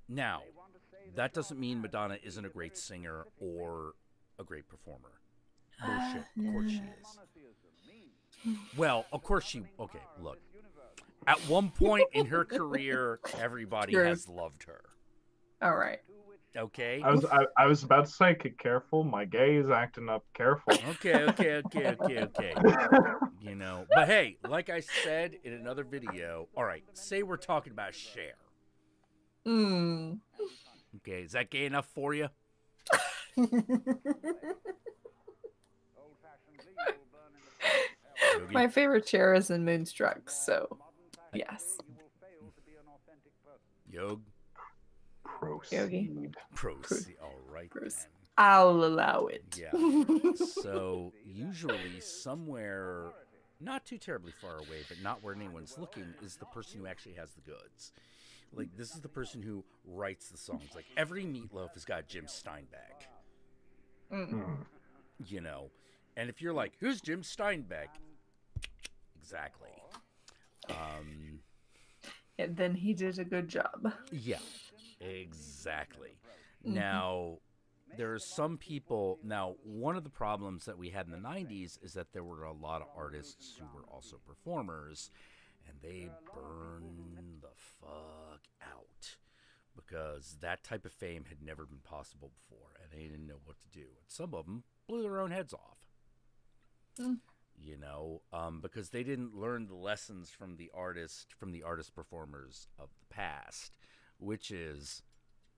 Now, that doesn't mean Madonna isn't a great singer or a great performer. Bullshit. Of course she is. Well, of course she... Okay, look. At one point in her career, everybody has loved her. All right. Okay? I was about to say, careful, my gay is acting up, careful. Okay. You know, but hey, like I said in another video, all right, say we're talking about Cher. Okay, is that gay enough for you? My favorite chair is in Moonstruck, so yes. Yog. Proceed. Proceed. All right. Then. I'll allow it. Yeah. So usually somewhere not too terribly far away, but not where anyone's looking, is the person who actually has the goods. Like, this is the person who writes the songs. Like, every Meatloaf has got Jim Steinbeck. You know? And if you're like, who's Jim Steinbeck? Exactly. And then he did a good job. Yeah, exactly. Now, there are some people... Now, one of the problems that we had in the 90s is that there were a lot of artists who were also performers, and they burned the fuck out because that type of fame had never been possible before, and they didn't know what to do. And some of them blew their own heads off. You know, because they didn't learn the lessons from the artist performers of the past, which is,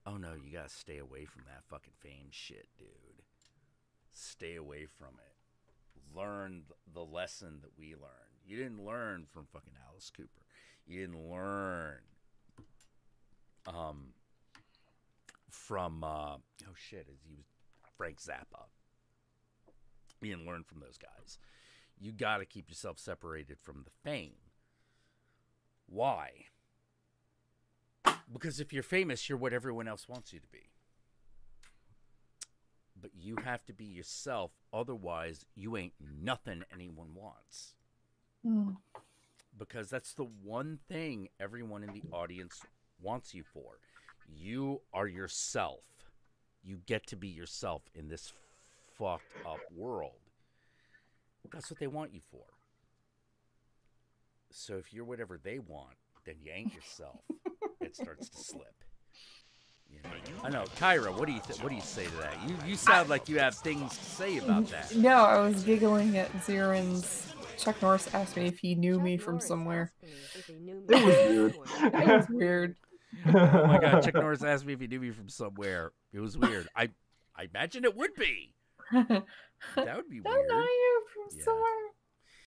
oh no, you gotta stay away from that fucking fame shit, dude. Stay away from it. Learn the lesson that we learned. You didn't learn from fucking Alice Cooper. You didn't learn from Frank Zappa. You didn't learn from those guys. You got to keep yourself separated from the fame. Why? Because if you're famous, you're what everyone else wants you to be. But you have to be yourself. Otherwise, you ain't nothing anyone wants. Because that's the one thing everyone in the audience wants you for. You are yourself. You get to be yourself in this fucked up world. That's what they want you for. So if you're whatever they want, then you ain't yourself. It starts to slip. You know? I know, Kyra. What do you say to that? You sound like you have things to say about that. No, I was giggling at Zirin's. Chuck Norris asked me if he knew me from somewhere. It was weird. It was weird. Oh my god, Chuck Norris asked me if he knew me from somewhere. It was weird. I imagine it would be. That would be weird. Don't know you from somewhere.